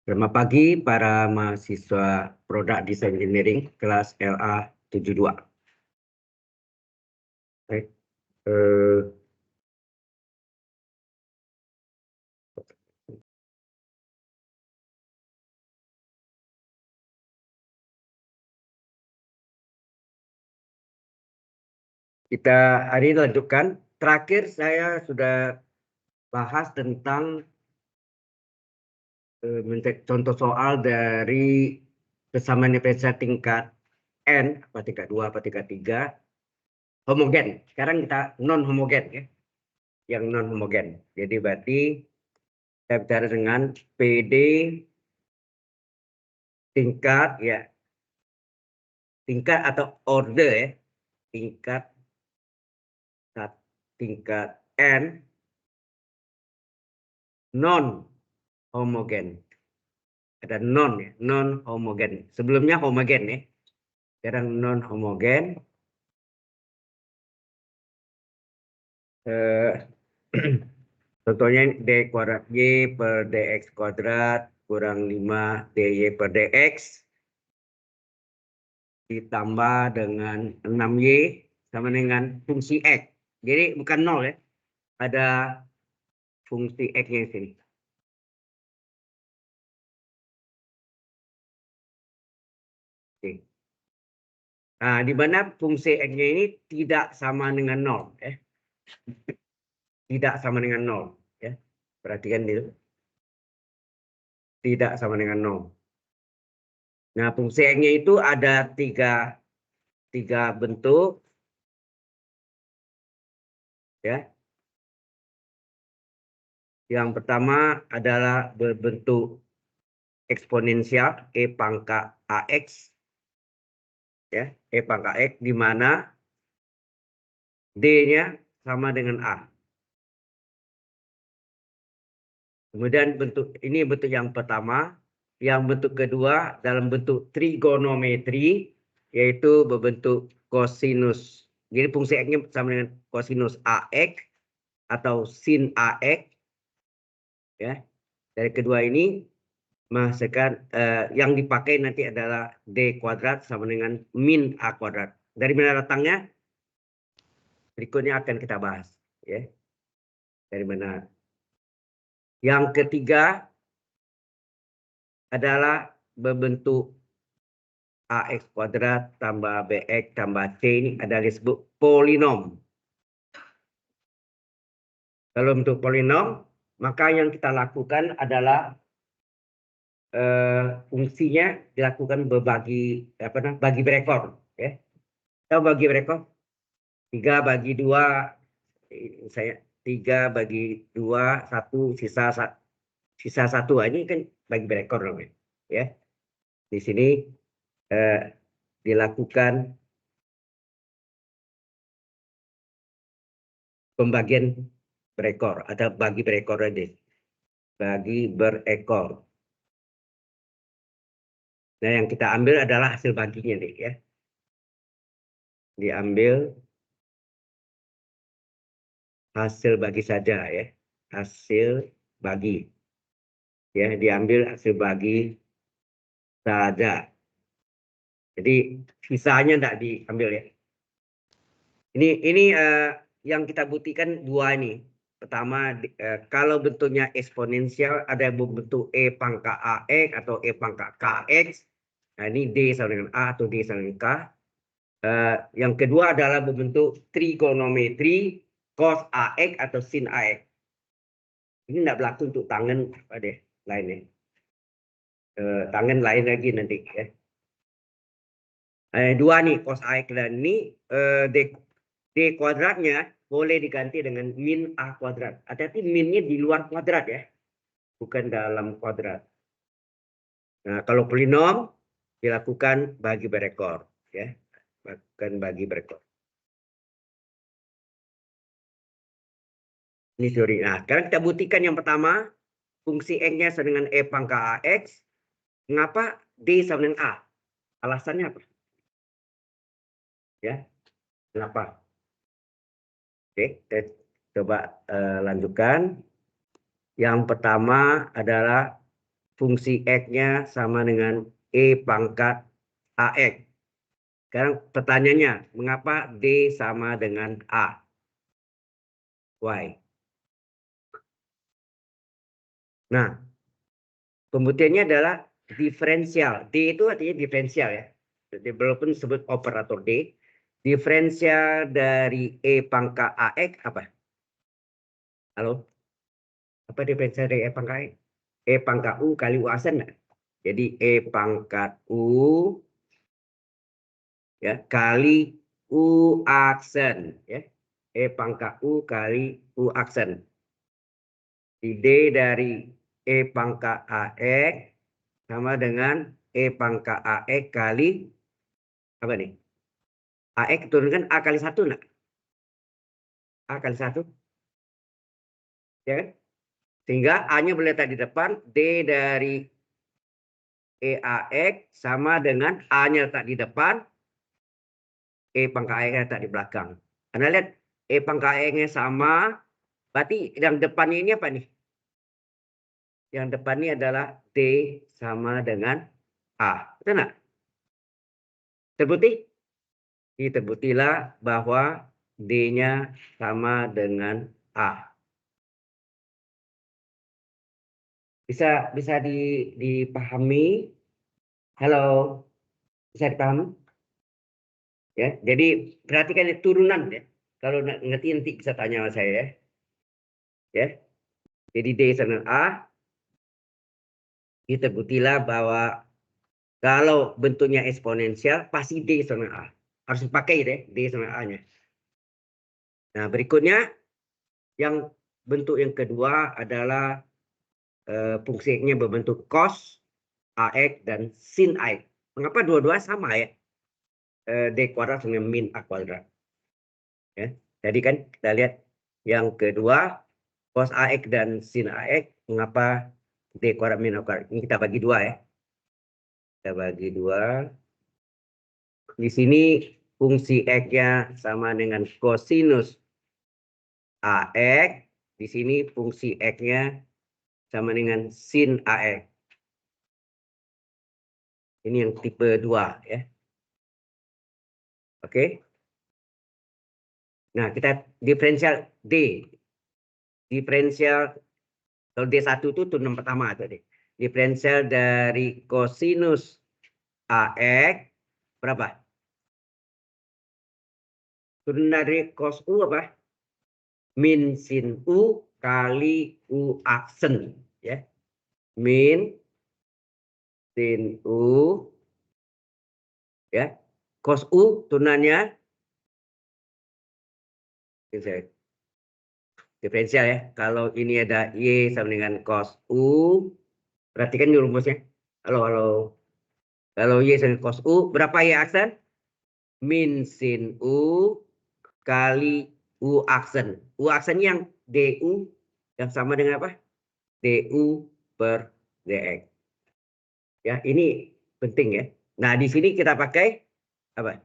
Selamat pagi para mahasiswa Produk Desain Engineering kelas LA 72. Baik, kita hari ini lanjutkan. Terakhir saya sudah bahas tentang contoh soal dari kesamaan diferensial tingkat N, apa tingkat 2, apa tingkat 3, homogen. Sekarang kita non homogen ya, yang non homogen. Jadi berarti kita bicara dengan PD tingkat ya, tingkat atau order ya, tingkat N non homogen. Ada non ya, non homogen. Sebelumnya homogen ya. Sekarang non homogen. Contohnya D kuadrat Y per DX kuadrat kurang 5 DY per DX ditambah dengan 6Y sama dengan fungsi X. Jadi bukan nol ya. Ada fungsi X-nya di sini. Oke. Nah, di mana fungsi X-nya ini tidak sama dengan nol ya. Tidak sama dengan nol ya. Perhatikan itu. Tidak sama dengan nol. Nah, fungsi X-nya itu ada tiga bentuk ya. Yang pertama adalah berbentuk eksponensial E pangkat AX ya, E pangkat X di mana D-nya sama dengan A. Kemudian bentuk ini bentuk yang pertama, yang bentuk kedua dalam bentuk trigonometri yaitu berbentuk kosinus. Jadi fungsi X-nya sama dengan kosinus AX atau sin AX ya. Dari kedua ini menghasilkan yang dipakai nanti adalah D kuadrat sama dengan min A kuadrat. Dari mana datangnya? Berikutnya akan kita bahas ya. Dari mana? Yang ketiga adalah berbentuk AX kuadrat tambah BX tambah C, ini adalah disebut polinom. Kalau untuk polinom, maka yang kita lakukan adalah fungsinya dilakukan berbagi bagi berekor ya. Kita bagi berekor 3 bagi 2, saya 3 bagi 2, 1 sisa 1. Ini kan bagi berekor namanya ya. Di sini dilakukan pembagian berekor atau bagi berekor aja. Bagi berekor. Nah, yang kita ambil adalah hasil baginya nih ya. Diambil hasil bagi saja ya. Hasil bagi. Ya, diambil hasil bagi saja. Jadi sisanya tidak diambil ya. Ini yang kita buktikan dua ini. Pertama, kalau bentuknya eksponensial ada bentuk E pangkat AX atau E pangkat KX. Nah, ini D sama dengan A atau D sama dengan K. Yang kedua adalah berbentuk trigonometri cos AX atau sin AX. Ini tidak berlaku untuk tangan apa deh lainnya. Tangan lain lagi nanti ya. Dua nih cos AX dan ini D kuadratnya boleh diganti dengan min A kuadrat. Hati-hati minnya di luar kuadrat ya. Bukan dalam kuadrat. Nah, kalau polinom dilakukan bagi berekor ya. Bukan bagi berekor. Ini teori. Nah, sekarang kita buktikan yang pertama. Fungsi X-nya sama dengan E pangkat AX. Mengapa D sama dengan A? Alasannya apa? Ya, kenapa? Oke, kita coba lanjutkan. Yang pertama adalah fungsi X-nya sama dengan E pangkat AX. Sekarang pertanyaannya, mengapa D sama dengan A? Why? Nah, pembuktiannya adalah diferensial. D itu artinya diferensial ya. Jadi, walaupun disebut operator D, diferensial dari E pangkat AX apa? Halo? Apa diferensial dari E pangkat AX? E pangkat U kali U aksen. Jadi E pangkat U ya kali U aksen ya. E pangkat U kali U aksen. D dari E pangkat AX sama dengan E pangkat AX kali apa nih? AX turunkan A kali 1 nak? A kali 1 ya kan? Sehingga A-nya boleh letak di depan, D dari EAX sama dengan A-nya letak di depan, E pangkat AX letak di belakang. Anda lihat E pangkat AX-nya sama, berarti yang depannya ini apa nih? Yang depannya adalah D sama dengan A. Betul nggak? Terbukti? Terbuktilah bahwa D-nya sama dengan A. Bisa dipahami? Halo, bisa dipahami? Ya, jadi perhatikan turunan ya. Kalau ngerti nanti bisa tanya sama saya ya. Ya, jadi D sama A. Terbuktilah bahwa kalau bentuknya eksponensial pasti D sama A. Harus dipakai deh D sama A-nya. Nah, berikutnya yang bentuk yang kedua adalah fungsinya berbentuk cos AX dan sin AX. Mengapa dua-dua sama ya? D kuadrat dengan min A kuadrat. Ya. Jadi kan kita lihat yang kedua cos AX dan sin AX. Mengapa D kuadrat min A kuadrat? Ini kita bagi dua ya. Kita bagi dua. Di sini fungsi X-nya sama dengan kosinus AX. Di sini fungsi X-nya sama dengan sin AX. Ini yang tipe 2 ya. Oke. Nah, kita diferensial D. Diferensial kalau D1 itu turunan pertama tadi. Diferensial dari kosinus AX berapa? Turunan dari cos U apa? Min sin U kali U aksen ya. Min sin U ya. Cos U turunannya diferensial ya. Kalau ini ada Y sama dengan cos U, perhatikan di rumusnya. Halo, halo. Kalau Y sama dengan cos U, berapa Y aksen? Min sin U kali U aksen. U aksen yang DU yang sama dengan apa? DU per DX. Ya, ini penting ya. Nah, di sini kita pakai apa?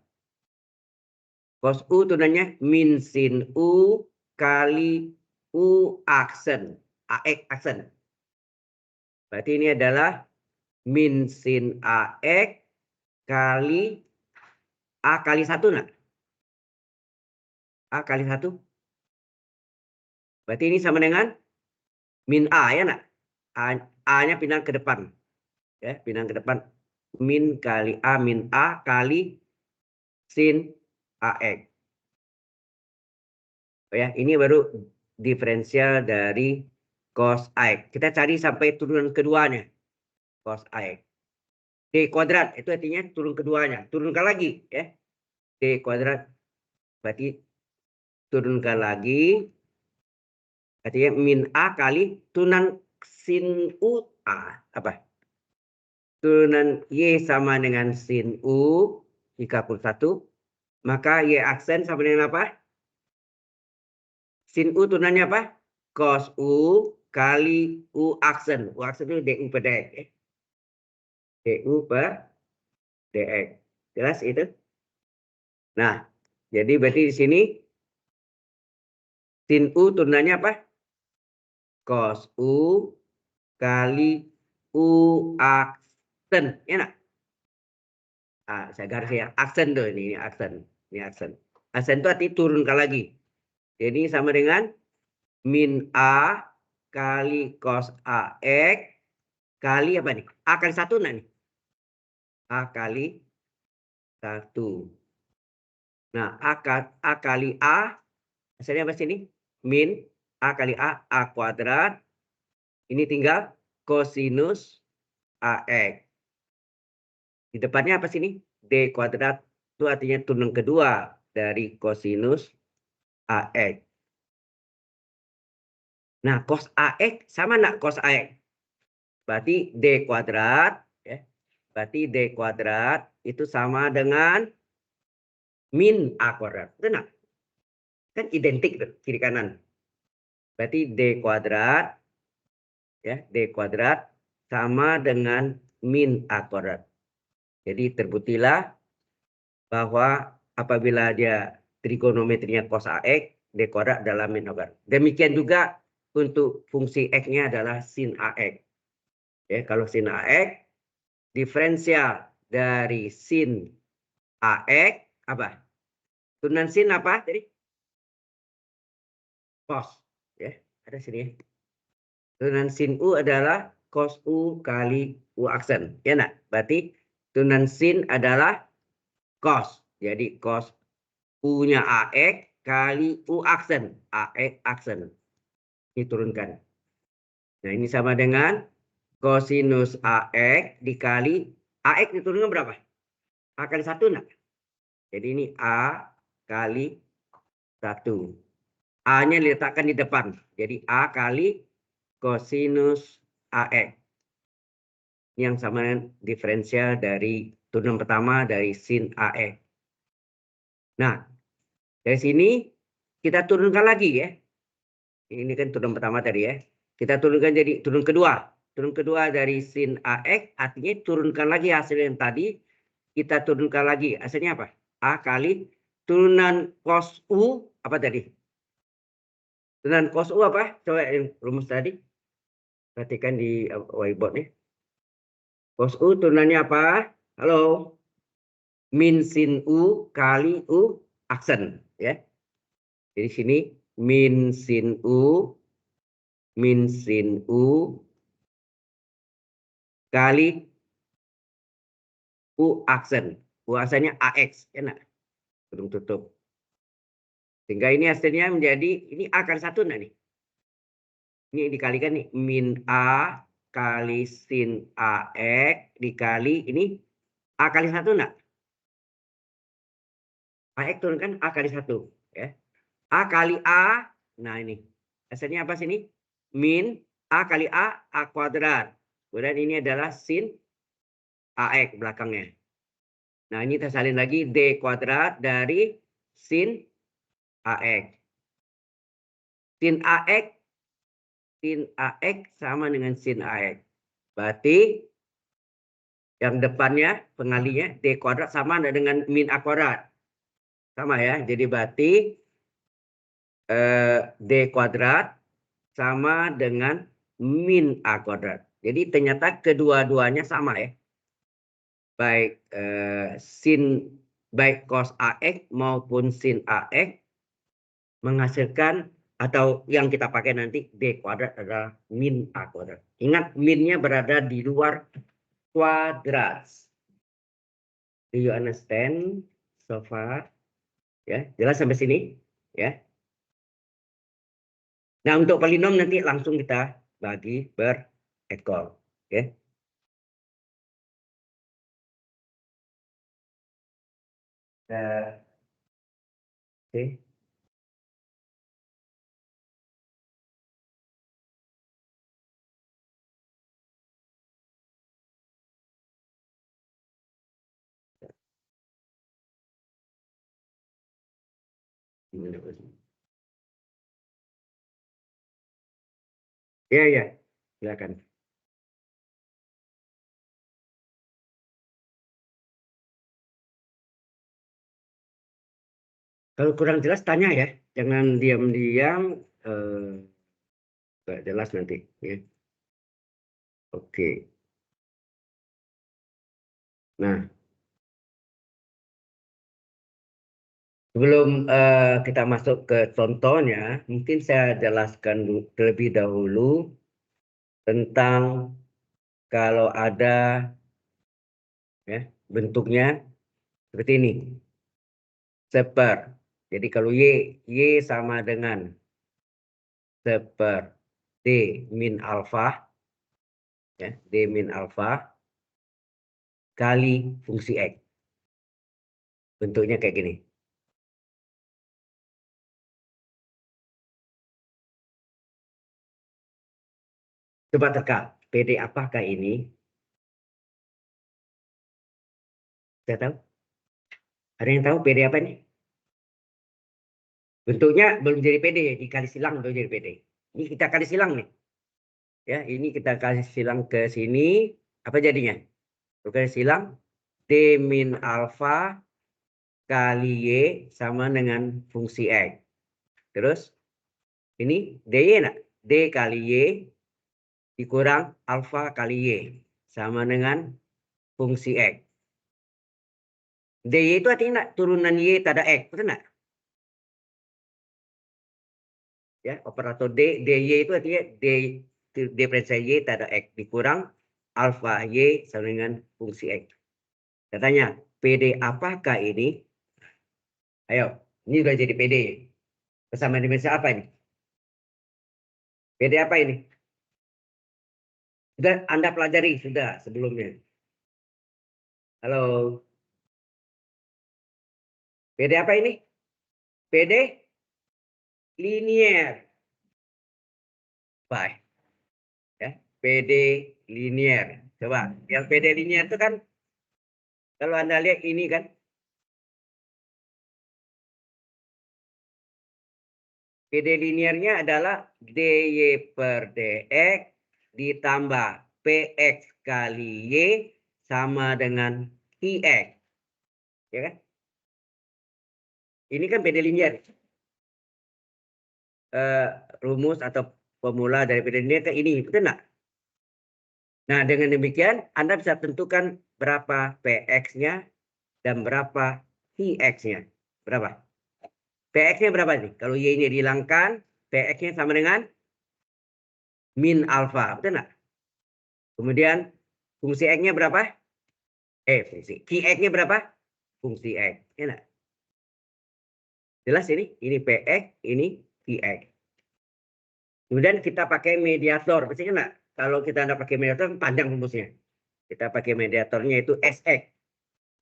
Cos U turunannya min sin U kali U aksen. AX aksen. Berarti ini adalah min sin AX kali A kali 1 nak? A kali 1. Berarti ini sama dengan min A ya nak? A-nya pindah ke depan. Ya, pindah ke depan. Min kali A min A kali sin AX. Oh ya, ini baru diferensial dari cos AX. Kita cari sampai turunan keduanya. Cos AX. D kuadrat itu artinya turun keduanya. Turunkan lagi ya. D kuadrat berarti turunkan lagi. Artinya min A kali turunan sin U A. Apa? Turunan Y sama dengan sin U 31. Maka Y aksen sama dengan apa? Sin U turunannya apa? Cos U kali U aksen. U aksen itu DU per DX. Ya. DU per DX. Jelas itu? Nah, jadi berarti di sini sin U turunannya apa? Cos U kali U aksen, enak. Saya garis ya, aksen tuh ini aksen, ini aksen. Aksen itu arti turunkan lagi. Jadi sama dengan min A kali cos AX kali apa nih? A kali 1 nah nih. A kali 1. Nah, A kali A, hasilnya apa sini? Min A kali A kuadrat. Ini tinggal kosinus AX. Di depannya apa sini? D kuadrat. Itu artinya turunan kedua dari kosinus AX. Nah, cos AX sama enggak cos AX? Berarti D kuadrat. Ya. Berarti D kuadrat itu sama dengan min A kuadrat. Benar? Kan identik tuh, kiri kanan. Berarti D kuadrat. Ya, D kuadrat sama dengan min A kuadrat. Jadi terbuktilah bahwa apabila dia trigonometrinya cos AX, D kuadrat adalah min A kuadrat. Demikian juga untuk fungsi X-nya adalah sin AX. Ya, kalau sin AX, diferensial dari sin AX apa? Turunan sin apa tadi? Cos. Ya, ada sini ya. Turunan sin U adalah cos U kali U aksen. Ya nak? Berarti turunan sin adalah cos. Jadi cos U-nya AX kali U aksen. AX aksen. Ini turunkan. Nah ini sama dengan kosinus AX dikali AX diturunkan berapa? A kali 1 nak? Jadi ini A kali 1. A-nya diletakkan di depan. Jadi A kali kosinus AX. Yang sama dengan diferensial dari turunan pertama dari sin AX. Nah, dari sini kita turunkan lagi ya. Ini kan turunan pertama tadi ya. Kita turunkan jadi turun kedua. Turun kedua dari sin AX artinya turunkan lagi hasil yang tadi. Kita turunkan lagi. Hasilnya apa? A kali turunan cos U apa tadi? Turunan cos U apa? Coba yang rumus tadi. Perhatikan di whiteboard nih. Cos U turunannya apa? Halo. Min sin U kali U aksen. Ya. Jadi sini min sin U kali U aksen. U aksennya AX. Enak. Belum tutup. Sehingga ini hasilnya menjadi, ini A kali 1 nah nih. Ini dikalikan nih. Min A kali sin AX dikali ini A kali 1 enggak? AX turunkan A kali 1. Ya. A kali A. Nah ini. Hasilnya apa sini? Min A kali A kuadrat. Kemudian ini adalah sin AX belakangnya. Nah ini kita salin lagi D kuadrat dari sin AX. Sin AX sama dengan sin AX. Berarti yang depannya pengalinya D kuadrat sama dengan min A kuadrat. Sama ya. Jadi berarti D kuadrat sama dengan min A kuadrat. Jadi ternyata kedua-duanya sama ya. Baik baik cos AX maupun sin AX menghasilkan atau yang kita pakai nanti D kuadrat adalah min A kuadrat. Ingat minnya berada di luar kuadrat. Do you understand so far? Ya, jelas sampai sini? Ya. Nah, untuk polinom nanti langsung kita bagi berekor. Oke. Oke. Ya, ya. Silakan. Kalau kurang jelas tanya ya. Jangan diam-diam nggak jelas nanti. Ya. Oke. Nah, sebelum kita masuk ke contohnya, mungkin saya jelaskan terlebih dahulu tentang kalau ada ya, bentuknya seperti ini. Seper. Jadi kalau Y sama dengan seper D min alfa, ya, D min alfa kali fungsi X. Bentuknya kayak gini. Coba teka, PD apakah ini? Saya tahu. Ada yang tahu PD apa ini? Bentuknya belum jadi PD, dikali silang baru jadi PD. Ini kita kali silang nih. Ya, ini kita kasih silang ke sini. Apa jadinya? Kali silang D min alfa kali Y sama dengan fungsi X. Terus ini DY nak? D kali Y dikurang alfa kali Y sama dengan fungsi X. DY itu artinya turunan Y tada X, betul nggak? Ya, operator DY itu artinya D diferensial Y tada X dikurang alfa Y sama dengan fungsi X. Katanya, PD apakah ini? Ayo, ini sudah jadi PD. Kesamaan dimensi apa ini? PD apa ini? Sudah Anda pelajari, sudah sebelumnya. Halo. PD apa ini? PD linier. Baik. Ya, PD linier. Coba, yang PD linier itu kan, kalau Anda lihat ini kan, PD liniernya adalah DY per DX ditambah PX kali Y sama dengan IX. Ya kan? Ini kan PD linier. Rumus atau formula dari PD linier kan ini, betul nggak? Nah, dengan demikian Anda bisa tentukan berapa PX-nya dan berapa IX-nya. Berapa? PX-nya berapa nih? Kalau Y-nya dihilangkan, PX-nya sama dengan min alfa, betul nggak? Kemudian fungsi X-nya berapa? Fungsi. Q-X-nya berapa? Fungsi X. Ya nggak? Jelas ini PX, ini Q-X. Kemudian kita pakai mediator. Pasti nggak? Kalau kita nggak pakai mediator, panjang rumusnya. Kita pakai mediatornya itu SX.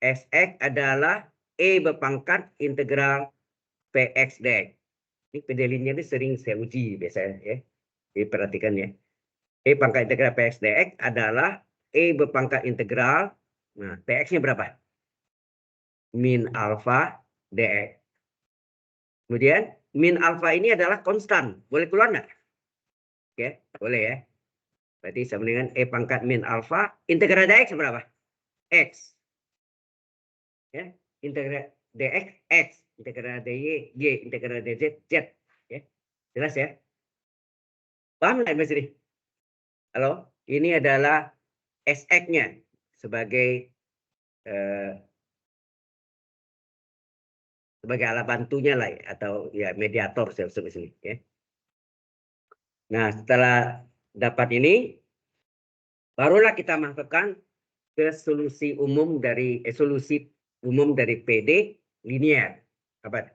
SX adalah E berpangkat integral PX dx. Ini PD-nya ini sering saya uji biasanya ya. Jadi perhatikan ya. E pangkat integral PX dx adalah E berpangkat integral. Nah, PX-nya berapa? Min alfa dx. Kemudian min alfa ini adalah konstan. Boleh keluar nggak? Oke, boleh ya. Berarti sama dengan E pangkat min alfa. Integral dx berapa? X. Ya, integral dx X. Integral dy Y. Integral dz Z. Ya. Jelas ya? Paham nggak Mas Ri? Halo? Ini adalah SX-nya sebagai sebagai alat bantunya lah ya, atau ya mediator sebetulnya ya. Nah, setelah dapat ini barulah kita masukkan ke solusi umum dari solusi umum dari PD linier. Apa?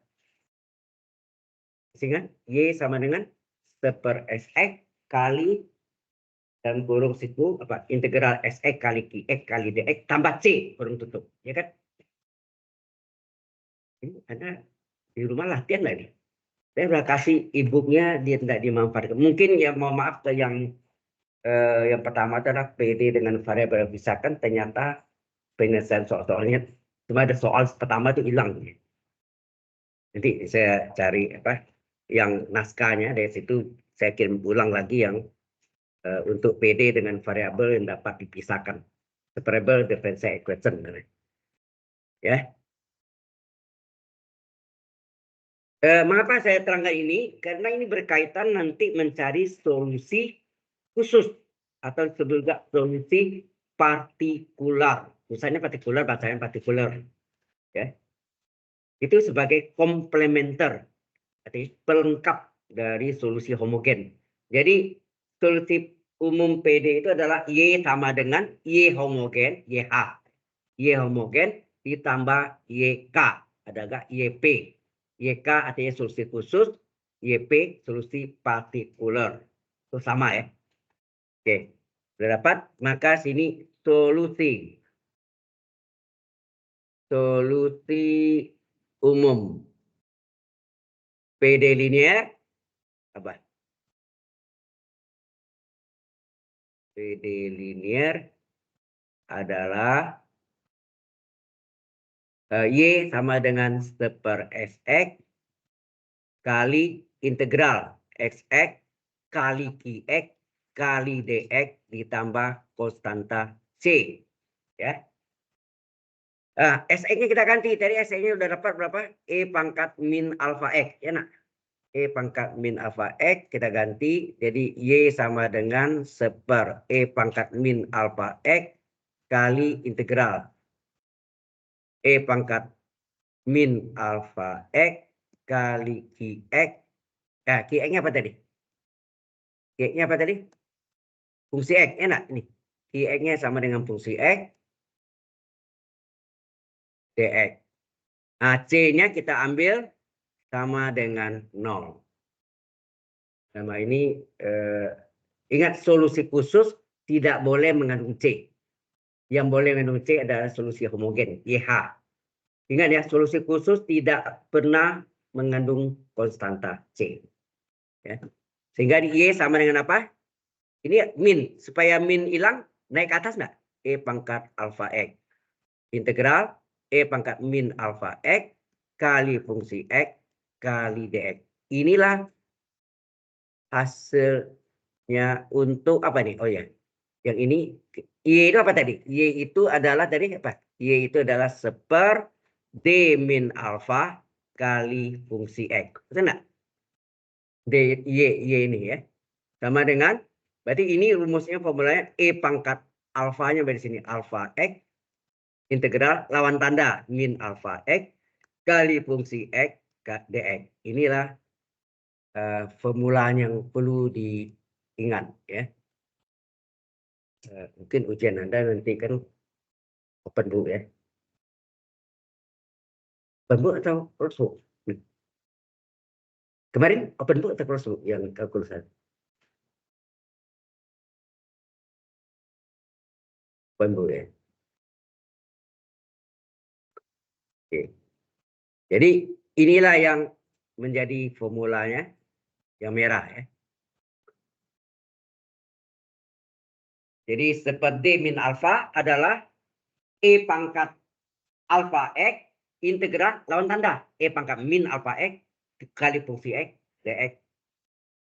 Sehingga Y sama dengan seper SX kali dan kurung situ apa integral SX kali QX kali DX tambah C kurung tutup, ya kan? Ini Anda di rumah latihan lah ini. Saya udah kasih e-booknya, dia tidak dimanfaatkan. Mungkin ya mohon maaf ke yang pertama adalah PD dengan variabel pisahkan, ternyata penyelesaian soal-soalnya cuma ada soal pertama itu hilang. Nanti saya cari apa yang naskahnya dari situ saya kirim ulang lagi yang untuk PD dengan variabel yang dapat dipisahkan. Separable differential equation. Ya. Mengapa saya terangkan ini? Karena ini berkaitan nanti mencari solusi khusus atau sebagai solusi partikular. Tulisannya partikular, bacanya partikular. Ya. Itu sebagai komplementer, artinya pelengkap dari solusi homogen. Jadi solusi umum PD itu adalah Y sama dengan Y homogen, YH. Y homogen ditambah YK, ada nggak YP. YK artinya solusi khusus, YP solusi partikular. Itu sama ya. Oke, sudah dapat? Maka sini solusi. Solusi umum PD linear apa? PD linear adalah Y sama dengan seper SX kali integral XX kali QX kali DX ditambah konstanta C. Ya. SX-nya kita ganti. Tadi SX-nya udah dapat berapa? E pangkat min alfa X. Ya nak? E pangkat min alfa X kita ganti. Jadi Y sama dengan seper E pangkat min alfa X kali integral E pangkat min alfa X kali QX. QX-nya apa tadi? QX-nya apa tadi? Fungsi X. Enak ini. QX-nya sama dengan fungsi X. DX. Nah, C-nya kita ambil sama dengan 0. Sama ini ingat solusi khusus tidak boleh mengandung C. Yang boleh mengandung C adalah solusi homogen, YH. Ingat ya, solusi khusus tidak pernah mengandung konstanta C. Ya. Sehingga di Y sama dengan apa? Ini min. Supaya min hilang, naik ke atas enggak? E pangkat alfa X. Integral E pangkat min alfa X kali fungsi X kali DX. Inilah hasilnya untuk apa nih? Oh ya, yang ini Y itu apa tadi? Y itu adalah tadi apa? Y itu adalah seper D min alfa kali fungsi X. Betul enggak? Y ini ya. Sama dengan, berarti ini rumusnya formulanya E pangkat alfanya dari sini. Alfa X integral lawan tanda min alfa X kali fungsi X dx. Inilah formula yang perlu diingat ya. Mungkin ujian Anda nanti kan open book ya. Open book atau closed book? Kemarin open book atau closed book yang kalkulusan? Open book ya. Oke. Jadi inilah yang menjadi formulanya yang merah ya. Jadi seperti min alfa adalah E pangkat alfa X integral lawan tanda E pangkat min alfa X kali fungsi X dx.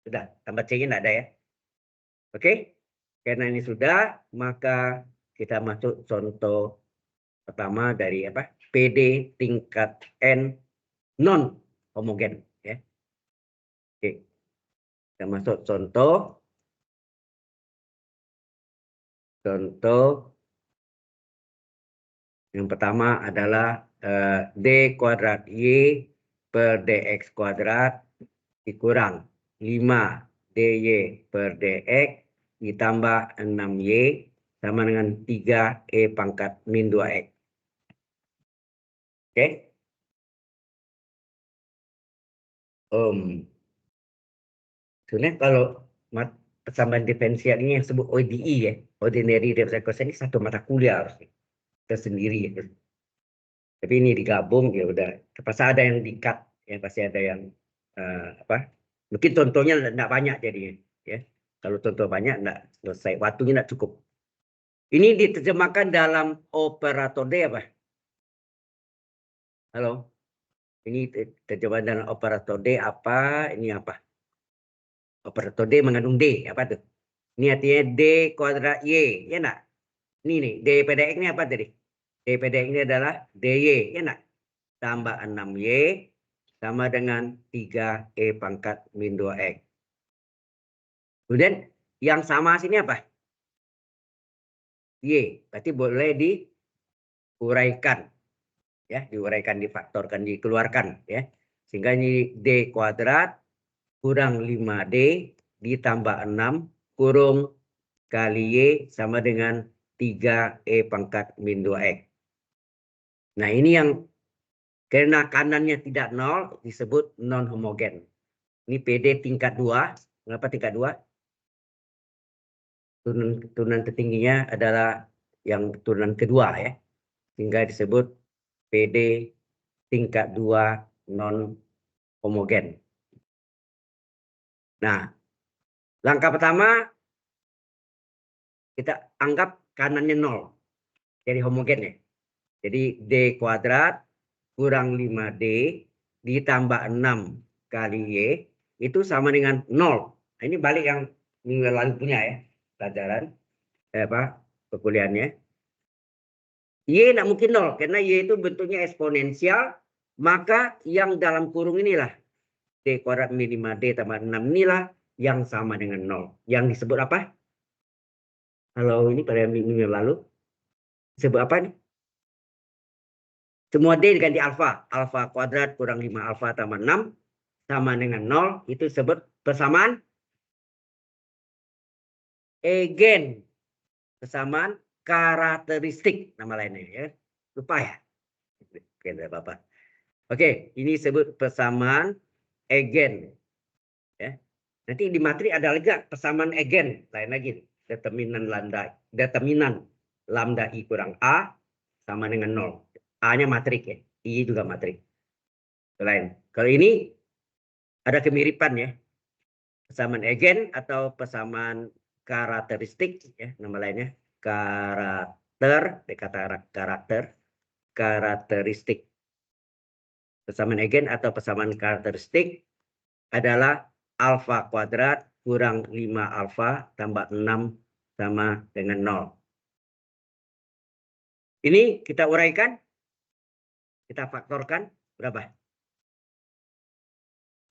Sudah, tambah C-nya tidak ada ya. Oke, karena ini sudah, maka kita masuk contoh pertama dari apa? PD tingkat N non homogen ya. Oke. Kita masuk contoh yang pertama adalah D kuadrat Y per DX kuadrat dikurang 5 DY per DX ditambah 6Y sama dengan 3 E pangkat min 2X. Oke. Sebenarnya kalau persamaan diferensial ini yang disebut ODE ya, ordinary differential equation ini satu mata kuliah harusnya tersendiri ya. Tapi ini digabung ya udah. Pasti ada yang di-cut ya, pasti ada yang apa? Mungkin contohnya enggak banyak jadinya ya. Kalau contoh banyak enggak selesai, waktunya enggak cukup. Ini diterjemahkan dalam operator D apa? Halo. Ini terjemahan dalam operator D apa? Ini apa? Operator D mengandung D, apa tuh? Ini artinya D kuadrat Y, ya enggak? Ini nih, D pada X ini apa tadi? D pada X ini adalah DY, ya enggak? Tambah 6Y sama dengan 3E pangkat min 2X. Kemudian yang sama sini apa? Y, berarti boleh uraikan, ya, diuraikan, difaktorkan, dikeluarkan, ya, sehingga ini D kuadrat kurang 5D ditambah 6 kurung kali Y sama dengan 3E pangkat min 2X. Nah, ini yang karena kanannya tidak nol disebut non homogen. Ini PD tingkat 2. Kenapa tingkat 2? Turunan tertingginya adalah yang turunan kedua, ya. Sehingga disebut PD tingkat 2 non homogen. Nah, langkah pertama kita anggap kanannya 0. Jadi homogen, ya. Jadi D kuadrat kurang 5D ditambah 6 kali Y itu sama dengan 0. Nah, ini balik yang minggu lalu punya, ya, pelajaran perkuliahannya. Y tidak mungkin 0 karena Y itu bentuknya eksponensial, maka yang dalam kurung inilah D kuadrat min 5D tambah 6 inilah yang sama dengan 0. Yang disebut apa? Kalau ini pada minggu lalu disebut apa nih? Semua D diganti alfa. Alfa kuadrat kurang 5 alfa tambah 6 sama dengan 0. Itu disebut persamaan eigen. Persamaan karakteristik nama lainnya, ya. Lupa, ya. Oke, Bapak. Oke, ini disebut persamaan eigen. Ya. Nanti di materi ada lagi persamaan eigen. Lain lagi. Determinan lambda I kurang A sama dengan 0. A-nya matrik, ya. I juga matrik. Lain. Kalau ini ada kemiripan, ya. Persamaan eigen atau persamaan karakteristik, ya, nama lainnya. Karakteristik. Persamaan eigen atau persamaan karakteristik adalah alfa kuadrat kurang 5 alfa tambah 6 sama dengan 0. Ini kita uraikan, kita faktorkan berapa?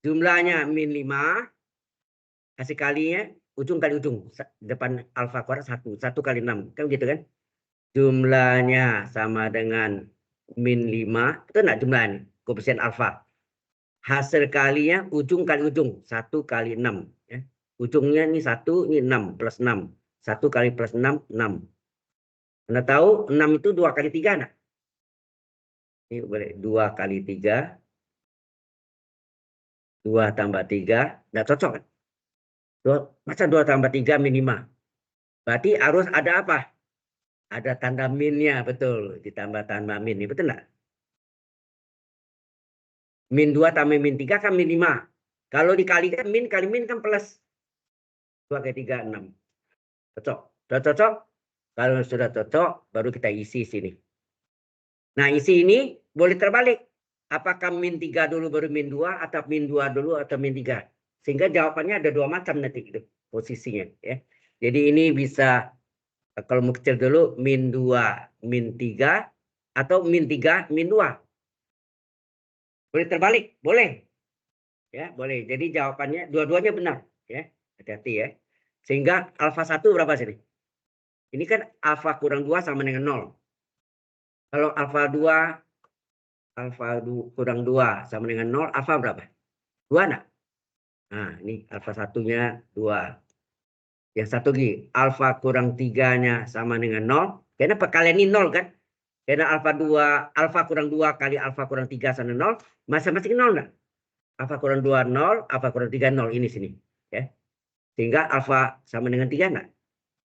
Jumlahnya min 5, hasil kalinya ujung kali ujung, depan alfa kuadrat 1 kali 6, kan gitu kan? Jumlahnya sama dengan min 5, itu enggak jumlahnya, koefisien alfa. Hasil kalinya ujung kali ujung, 1 kali 6. Ya. Ujungnya ini 1, ini 6, plus 6. 1 kali plus 6, 6. Anda tahu 6 itu 2 kali 3 enggak? Ini boleh 2 kali 3. 2 tambah 3, enggak cocok kan? Masa 2 tambah 3 min 5? Berarti harus ada apa? Ada tanda minnya, betul. Ditambah tanda min, betul enggak? Min 2 tambah min 3 kan min 5. Kalau dikalikan min kali min kan plus. 2 kali 3, 6. Cocok. Sudah cocok? Kalau sudah cocok, baru kita isi sini. Nah, isi ini boleh terbalik. Apakah min 3 dulu baru min 2, atau min 2 dulu atau min 3. Sehingga jawabannya ada 2 macam nanti gitu, posisinya. Ya. Jadi ini bisa, kalau mau kecil dulu, min 2, min 3, atau min 3, min 2. Boleh terbalik? Boleh. Ya, boleh. Jadi jawabannya dua-duanya benar. Ya, hati-hati, ya. Sehingga alfa 1 berapa sini? Ini kan alfa kurang 2 sama dengan 0. Kalau alfa 2 kurang 2 sama dengan 0, alfa berapa? 2 enggak? Nah, ini alfa satunya 2. Yang satu lagi, alfa kurang 3-nya sama dengan 0. Karena perkalian ini 0 kan? Karena alfa kurang 2 kali alfa kurang 3 sama 0, masing-masing 0 enggak? Alfa kurang 2, 0, alfa kurang 3, 0. Ini sini. Ya. Sehingga alfa sama dengan 3 enggak?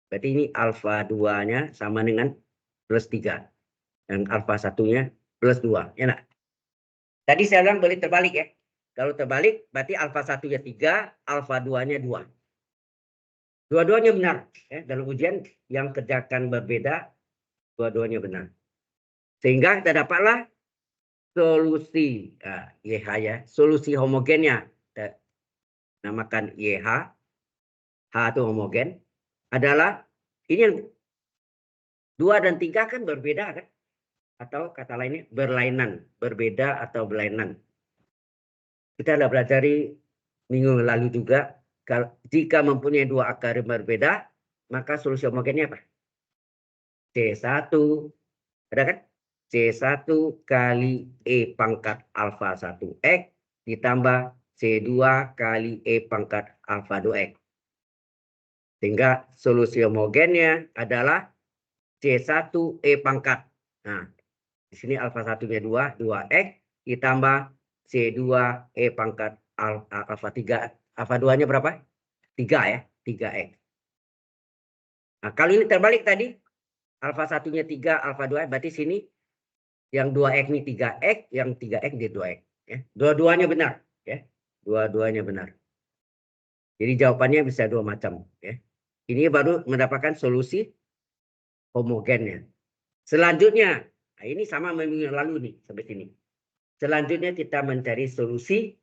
Berarti ini alfa 2-nya sama dengan plus 3. Dan alfa satunya plus 2. Ya enggak? Tadi saya bilang boleh terbalik, ya. Kalau terbalik, berarti alfa 1-nya 3, alfa 2-nya 2. Dua-duanya benar. Ya. Dalam ujian yang kerjakan berbeda, dua-duanya benar. Sehingga kita dapatlah solusi YH, ya. Solusi homogennya. Kita namakan YH. H itu homogen. Adalah, ini yang 2 dan 3 kan berbeda kan? Atau kata lainnya berlainan. Berbeda atau berlainan. Kita sudah pelajari minggu lalu juga. Jika mempunyai 2 akar yang berbeda, maka solusi homogennya apa? C1. Ada kan? C1 kali E pangkat alfa 1X ditambah C2 kali E pangkat alfa 2X. Sehingga solusi homogennya adalah C1 E pangkat. Nah, di sini alfa 1-nya 2, 2X ditambah C2 E pangkat alfa 3. Alfa 2-nya berapa? 3 ya, 3X. Nah, kalau ini terbalik tadi, alfa 1-nya 3, alfa 2, berarti sini yang 2X ini 3X, yang 3X dia 2X. Ya. Dua-duanya benar. Ya. Dua-duanya benar. Jadi jawabannya bisa dua macam. Ya. Ini baru mendapatkan solusi homogennya. Selanjutnya, nah ini sama minggu yang lalu nih, sampai sini. Selanjutnya kita mencari solusi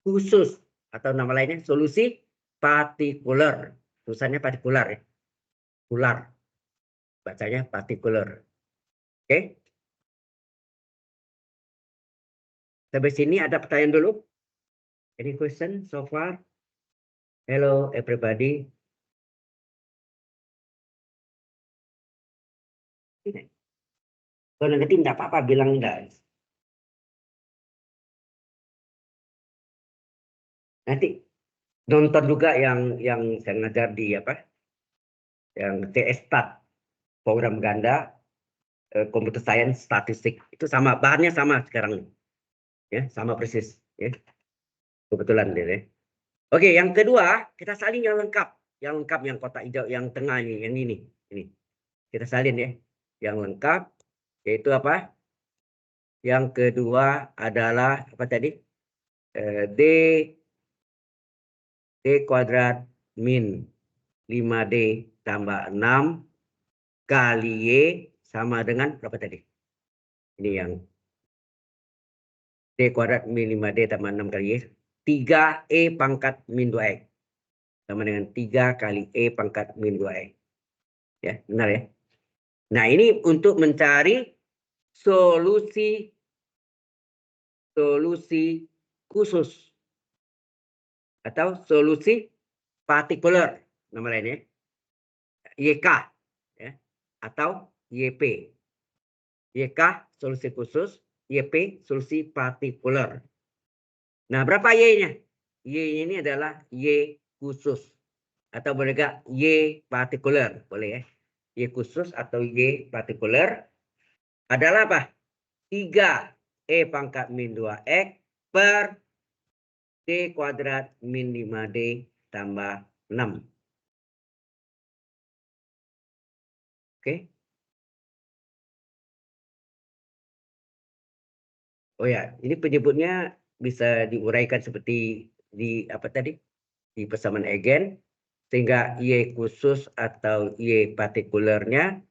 khusus, atau nama lainnya solusi partikular. Tulisannya partikular ya. Kular. Bacanya partikular. Oke. Sampai sini ada pertanyaan dulu? Any question so far? Hello everybody. Kalau negatif tidak apa-apa, bilang enggak. Nanti nonton juga yang saya ngajar di apa? Yang TS-STAT, program ganda computer science statistik. Itu sama, bahannya sama sekarang. Ya, sama persis, ya. Kebetulan deh. Ya. Oke, yang kedua, kita salin yang lengkap. Yang lengkap yang kotak hijau yang tengah ini, yang ini. Ini. Kita salin ya. Yang lengkap yaitu apa? Yang kedua adalah apa tadi? D kuadrat min 5D tambah 6 kali Y sama dengan berapa tadi? Ini yang D kuadrat min 5D tambah 6 kali Y. 3E pangkat min 2X. Sama dengan 3 kali E pangkat min 2X. Ya, benar ya? Nah, ini untuk mencari solusi khusus. Atau solusi partikular. Nama lainnya. YK. Ya, atau YP. YK solusi khusus, YP solusi partikular. Nah, berapa Y-nya? Y ini adalah Y khusus. Atau boleh gak Y partikular. Boleh ya. Y khusus atau Y partikular adalah apa? 3E pangkat min 2X per D kuadrat min 5D tambah 6. Oke. Oh ya, ini penyebutnya bisa diuraikan seperti di apa tadi? Di persamaan Eigen, sehingga Y khusus atau Y partikulernya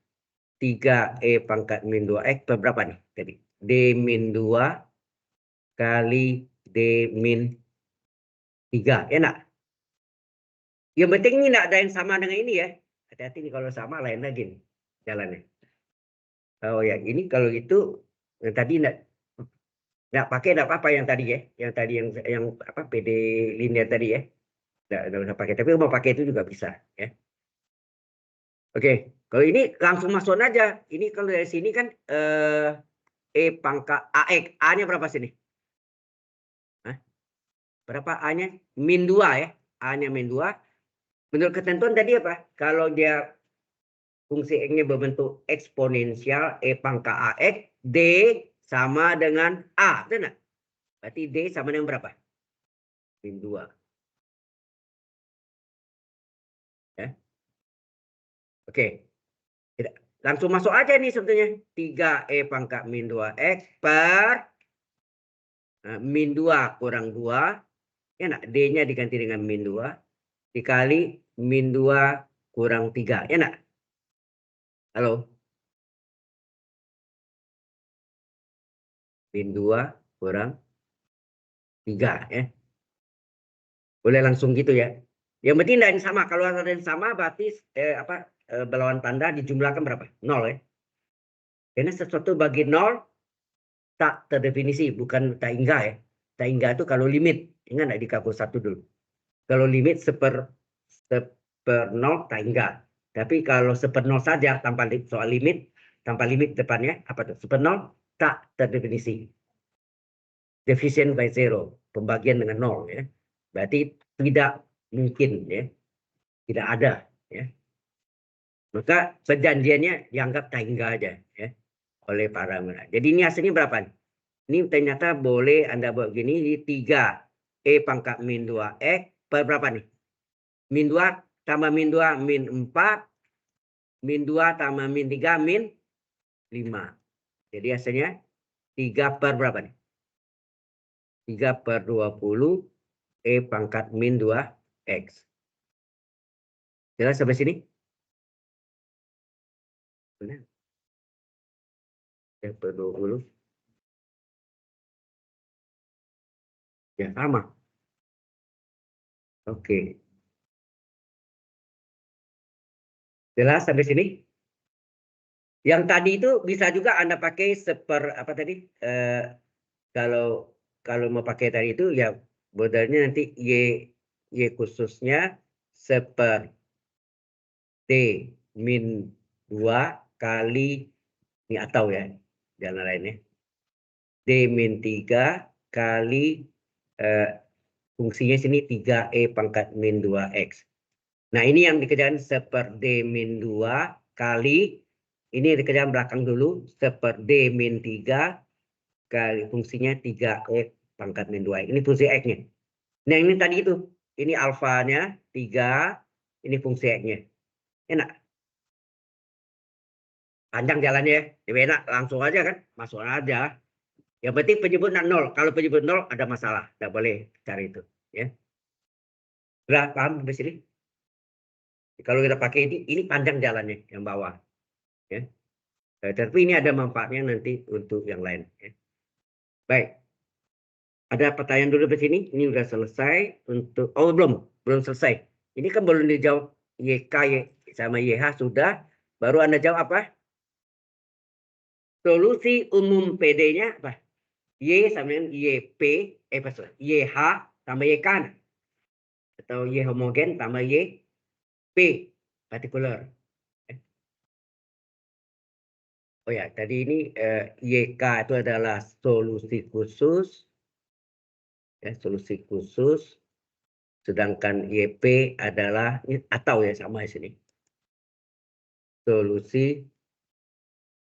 3E pangkat min 2X per berapa nih tadi? D min 2 kali D min 3. Ya enggak? Yang penting ini enggak ada yang sama dengan ini ya. Hati-hati nih kalau sama lain lagi nih jalannya. Oh ya, ini kalau itu yang tadi enggak pakai enggak apa-apa yang tadi ya. Yang tadi yang apa PD linear tadi ya. Enggak usah pakai, tapi mau pakai itu juga bisa ya. Oke, kalau ini langsung masuk aja. Ini kalau dari sini kan E pangkat AX. A-nya berapa sini? Hah? Berapa A-nya? Min 2 ya. A-nya min 2. Menurut ketentuan tadi apa? Kalau dia fungsi X-nya berbentuk eksponensial E pangkat AX, D sama dengan A. Betul nggak? Berarti D sama dengan berapa? Min 2. Ya. Oke. Langsung masuk aja nih sebetulnya. 3E pangkat min 2X per min 2 kurang 2. Ya nak, D-nya diganti dengan min 2. Dikali min 2 kurang 3. Ya nak? Halo? Min 2 kurang 3. Ya. Boleh langsung gitu ya. Yang penting tidak yang sama. Kalau ada yang sama berarti berlawan tanda dijumlahkan berapa? 0 ya. Karena sesuatu bagi 0 tak terdefinisi. Bukan tak hingga ya. Tak hingga itu kalau limit. Ingat nggak di kalkulus 1 dulu. Kalau limit seper 0 tak hingga. Tapi kalau seper 0 saja tanpa soal limit tanpa limit depannya, apa tuh? Super nol tak terdefinisi. Division by zero, pembagian dengan nol ya. Berarti tidak mungkin ya. Tidak ada ya. Maka perjanjiannya dianggap tak hingga aja ya oleh para mereka. Jadi ini hasilnya berapa? Ini ternyata boleh Anda buat gini di 3 E pangkat min 2X per berapa nih? Min 2 tambah min 2 min 4 min 2 tambah min 3 min 5. Jadi hasilnya 3 per berapa nih? 3 per 20 E pangkat min 2X. Jelas sampai sini? Benar. 3 per 20. Ya sama. Oke. Jelas sampai sini? Yang tadi itu bisa juga Anda pakai apa tadi? Kalau mau pakai tadi itu ya modelnya nanti Y khususnya seper D min 2 kali ini atau ya jalan lainnya. D min 3 kali fungsinya sini 3E pangkat min 2X. Nah ini yang dikerjakan seper D min 2 kali, ini dikerjakan belakang dulu, seper D min 3 kali fungsinya 3E pangkat min 2X. Ini fungsi X-nya. Nah ini tadi itu, ini alfanya 3, ini fungsi X-nya. Enak. Panjang jalannya ya, lebih enak langsung aja kan, masuk aja. Yang penting penyebutan 0. Kalau penyebut 0 ada masalah, tidak boleh cari itu. Ya. Sudah paham sampai sini? Kalau kita pakai ini panjang jalannya yang bawah. Ya. Tapi ini ada manfaatnya nanti untuk yang lain. Ya. Baik. Ada pertanyaan dulu di sini. Ini sudah selesai untuk. Oh belum selesai. Ini kan belum dijawab YK sama YH sudah. Baru Anda jawab apa? Solusi umum PD-nya apa? Y sama dengan YP, YH tambah YK. Atau Y homogen tambah YP partikular. Oh ya, tadi ini YK itu adalah solusi khusus. Ya, solusi khusus. Sedangkan YP adalah atau ya sama di sini. Solusi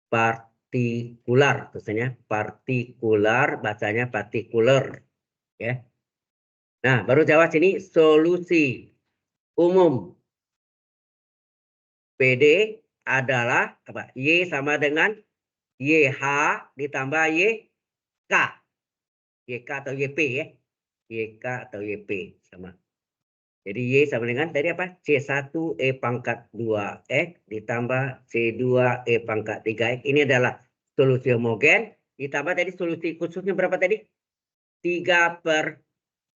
partikular, biasanya partikular, bacanya partikular. Ya. Nah, baru jawab sini solusi umum PD adalah apa? Y sama dengan YH ditambah YK. YK atau YP ya. YK atau YP sama. Jadi Y sama dengan tadi apa? C1 E pangkat 2X ditambah C2 E pangkat 3X. Ini adalah solusi homogen. Ditambah tadi solusi khususnya berapa tadi? 3 per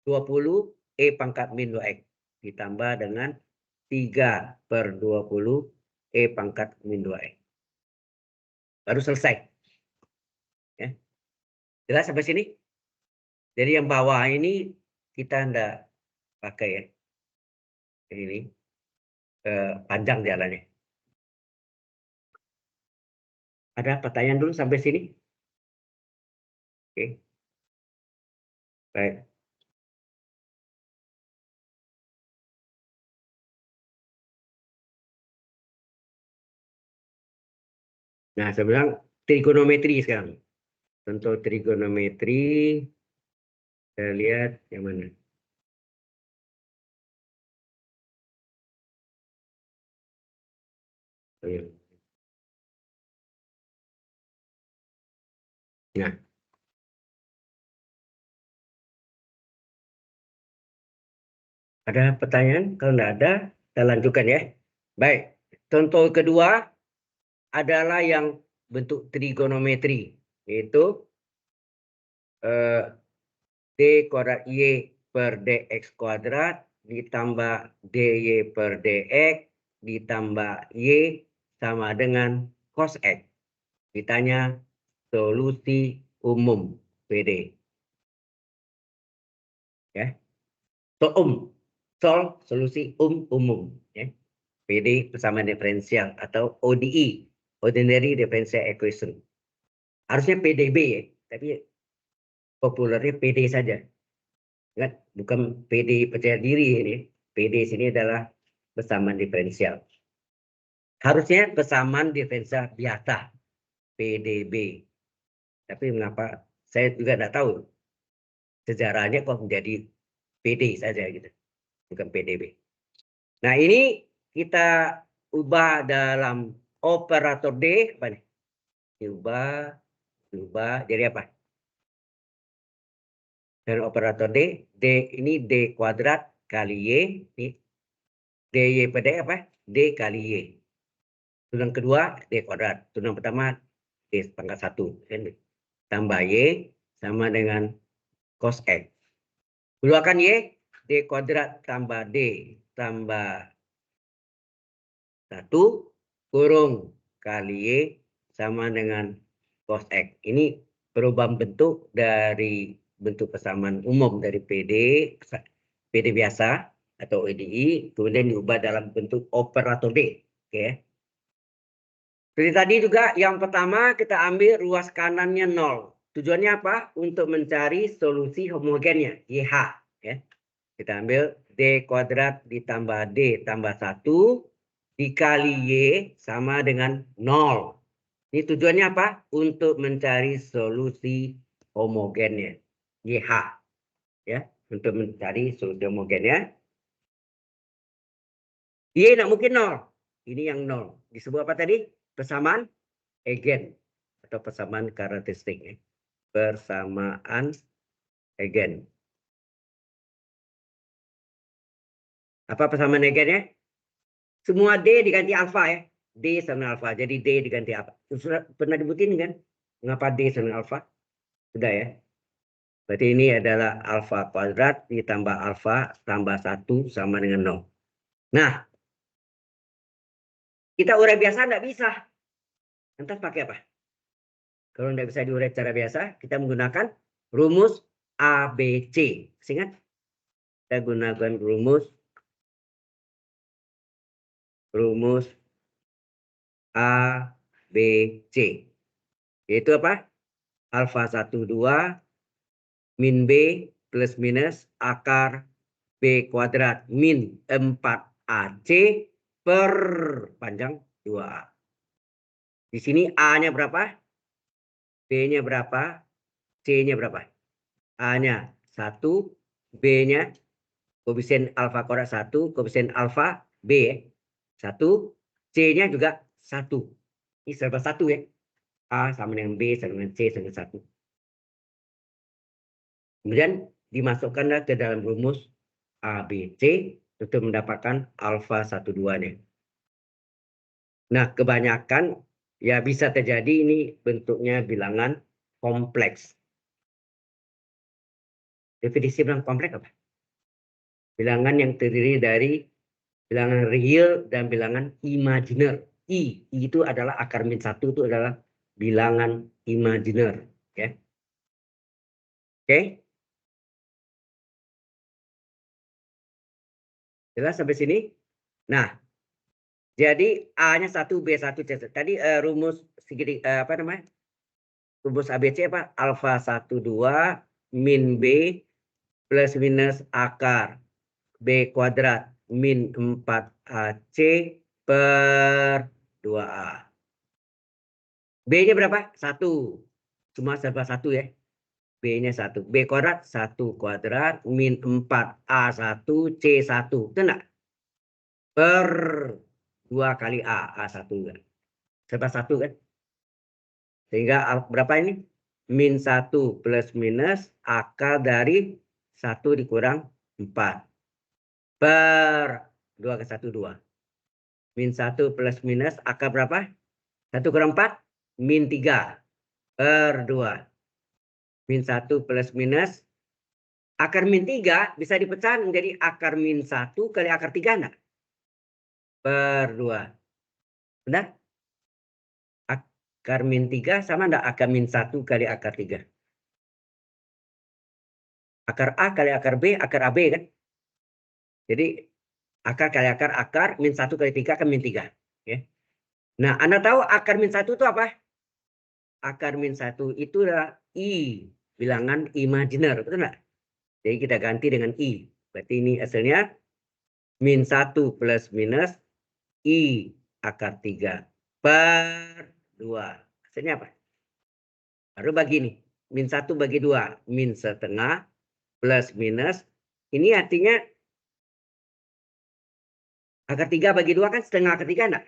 20 E pangkat min 2X. Ditambah dengan 3 per 20 E pangkat min 2X. Baru selesai. Ya. Jelas sampai sini? Jadi yang bawah ini kita enggak pakai ya. Ini panjang jalannya. Ada pertanyaan dulu sampai sini? Oke. Baik. Nah, saya bilang trigonometri sekarang. Contoh trigonometri, saya lihat yang mana. Oh, ya. Nah, ada pertanyaan? Kalau tidak ada, kita lanjutkan ya. Baik, contoh kedua adalah yang bentuk trigonometri, yaitu D kuadrat Y per DX kuadrat ditambah DY per DX ditambah Y sama dengan cos X. Ditanya solusi umum PD. Ya. Solusi umum. Ya. PD persamaan diferensial atau ODE. Ordinary Differential Equation. Harusnya PDB ya, tapi populernya PD saja. Ingat, bukan PD percaya diri ini. PD sini adalah persamaan diferensial. Harusnya persamaan diferensial biasa, PDB. Tapi mengapa saya juga tidak tahu sejarahnya kok menjadi PD saja gitu, bukan PDB. Nah ini kita ubah dalam operator D, apa nih? Ubah jadi apa? Dan operator D ini D kuadrat kali Y, ini DY pada apa? D kali Y. Turunan kedua D kuadrat, turunan pertama D pangkat 1. Tambah Y sama dengan cos X. Keluarkan Y, D kuadrat tambah D tambah 1 kurung kali Y sama dengan cos X. Ini perubahan bentuk dari bentuk persamaan umum dari PD biasa atau ODI, kemudian diubah dalam bentuk operator D. Oke. Seperti tadi juga yang pertama kita ambil ruas kanannya 0. Tujuannya apa? Untuk mencari solusi homogennya, YH. Ya. Kita ambil D kuadrat ditambah D tambah 1 dikali Y sama dengan 0. Ini tujuannya apa? Untuk mencari solusi homogennya, YH. Ya, untuk mencari solusi homogennya. Y tidak mungkin 0. Ini yang 0. Disebut apa tadi? Persamaan eigen atau persamaan karakteristik. Ya. Persamaan eigen. Apa persamaan eigennya? Semua D diganti alfa ya. D sama alfa. Jadi D diganti apa? Sudah pernah dibutin kan? Mengapa D sama alfa? Sudah ya. Berarti ini adalah alfa kuadrat ditambah alfa tambah 1 sama dengan 0. Nah, kita urai biasa tidak bisa. Lantas pakai apa? Kalau tidak bisa diurai secara biasa, kita menggunakan rumus ABC. Ingat? Kita gunakan rumus ABC. Yaitu apa? Alfa 1, 2 min B plus minus akar B kuadrat min 4AC per panjang 2A. Di sini A-nya berapa? B-nya berapa? C-nya berapa? A-nya 1, B-nya koefisien alfa kuadrat 1, koefisien alfa B 1, C-nya juga 1. Ini serba 1 ya. A sama dengan B sama dengan C sama dengan 1. Kemudian dimasukkanlah ke dalam rumus ABC untuk mendapatkan alfa 1, 2-nya. Nah, kebanyakan ya bisa terjadi ini bentuknya bilangan kompleks. Definisi bilangan kompleks apa? Bilangan yang terdiri dari bilangan real dan bilangan imajiner. I itu adalah akar min 1 itu adalah bilangan imajiner. Ya. Oke. Jelas sampai sini? Nah, jadi A-nya 1, B1, C1. Tadi rumus segitiga apa namanya? Rumus ABC apa? Alfa 1, 2 min B plus minus akar B kuadrat min 4AC per 2A. B-nya berapa? 1. Cuma serba 1 ya. B-nya 1. B kuadrat 1 kuadrat min 4A1 C1. Itu enggak? Per 2 kali A. A1 kan. Serba 1 kan. Sehingga berapa ini? Min 1 plus minus akar dari 1 dikurang 4. Per 2 ke 1, 2. Min 1 plus minus akar berapa? 1 kurang 4? Min 3. Per 2. Min 1 plus minus. Akar min 3 bisa dipecah menjadi akar min 1 kali akar 3 enggak? Per 2. Benar? Akar min 3 sama enggak akar min 1 kali akar 3? Akar A kali akar B, akar AB kan? Jadi akar kali akar min 1 kali 3 kan min 3. Ya. Nah, Anda tahu akar min 1 itu apa? Akar min 1 itu adalah I, bilangan imajiner, betul nggak? Jadi kita ganti dengan I. Berarti ini hasilnya min 1 plus minus I akar 3 per 2. Hasilnya apa? Baru bagi nih. Min 1 bagi 2. Min setengah plus minus. Ini artinya akar 3 bagi 2 kan setengah akar 3 enggak?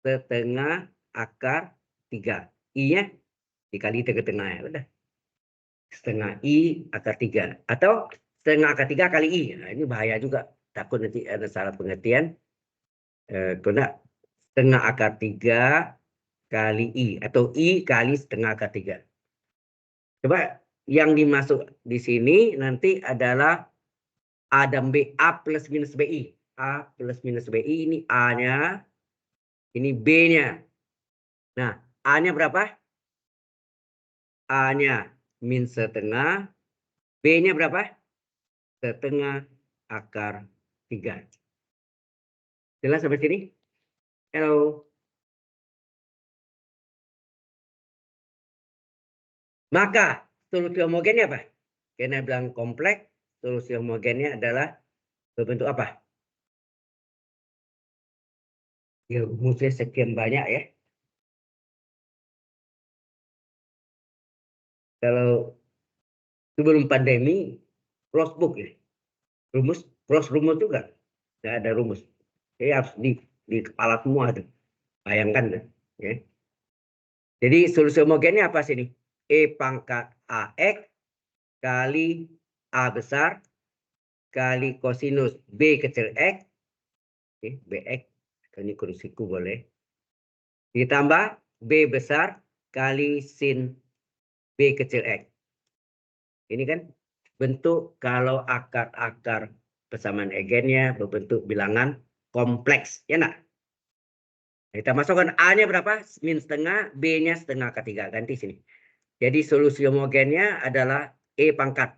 Setengah akar 3. I-nya dikali tengah-tengah ya. Udah. Setengah I akar 3. Atau setengah akar 3 kali I. Nah, ini bahaya juga. Takut nanti ada salah pengertian. Kena setengah akar 3 kali I. Atau I kali setengah akar 3. Coba yang dimasuk di sini nanti adalah A dan B. A plus minus BI. A plus minus BI ini A-nya. Ini B-nya. Nah, A-nya berapa? A-nya min setengah. B-nya berapa? Setengah akar 3. Jelas sampai sini? Halo. Maka solusi homogennya apa? Karena bilang kompleks, solusi homogennya adalah berbentuk apa? Ya, rumusnya sekian banyak ya. Kalau sebelum pandemi, close book ya. Cross rumus juga. Tidak ada rumus. Jadi harus di kepala semua tuh. Bayangkan tuh. Ya. Jadi solusi homogennya apa sini? E pangkat AX kali A besar kali kosinus B kecil X. Oke, BX. Ini kurusiku boleh. Ditambah B besar kali sin B kecil X. Ini kan bentuk kalau akar-akar persamaan egennya berbentuk bilangan kompleks. Ya enggak? Kita masukkan A-nya berapa? Min setengah, B-nya setengah ketiga. Ganti sini. Jadi solusi homogennya adalah E pangkat.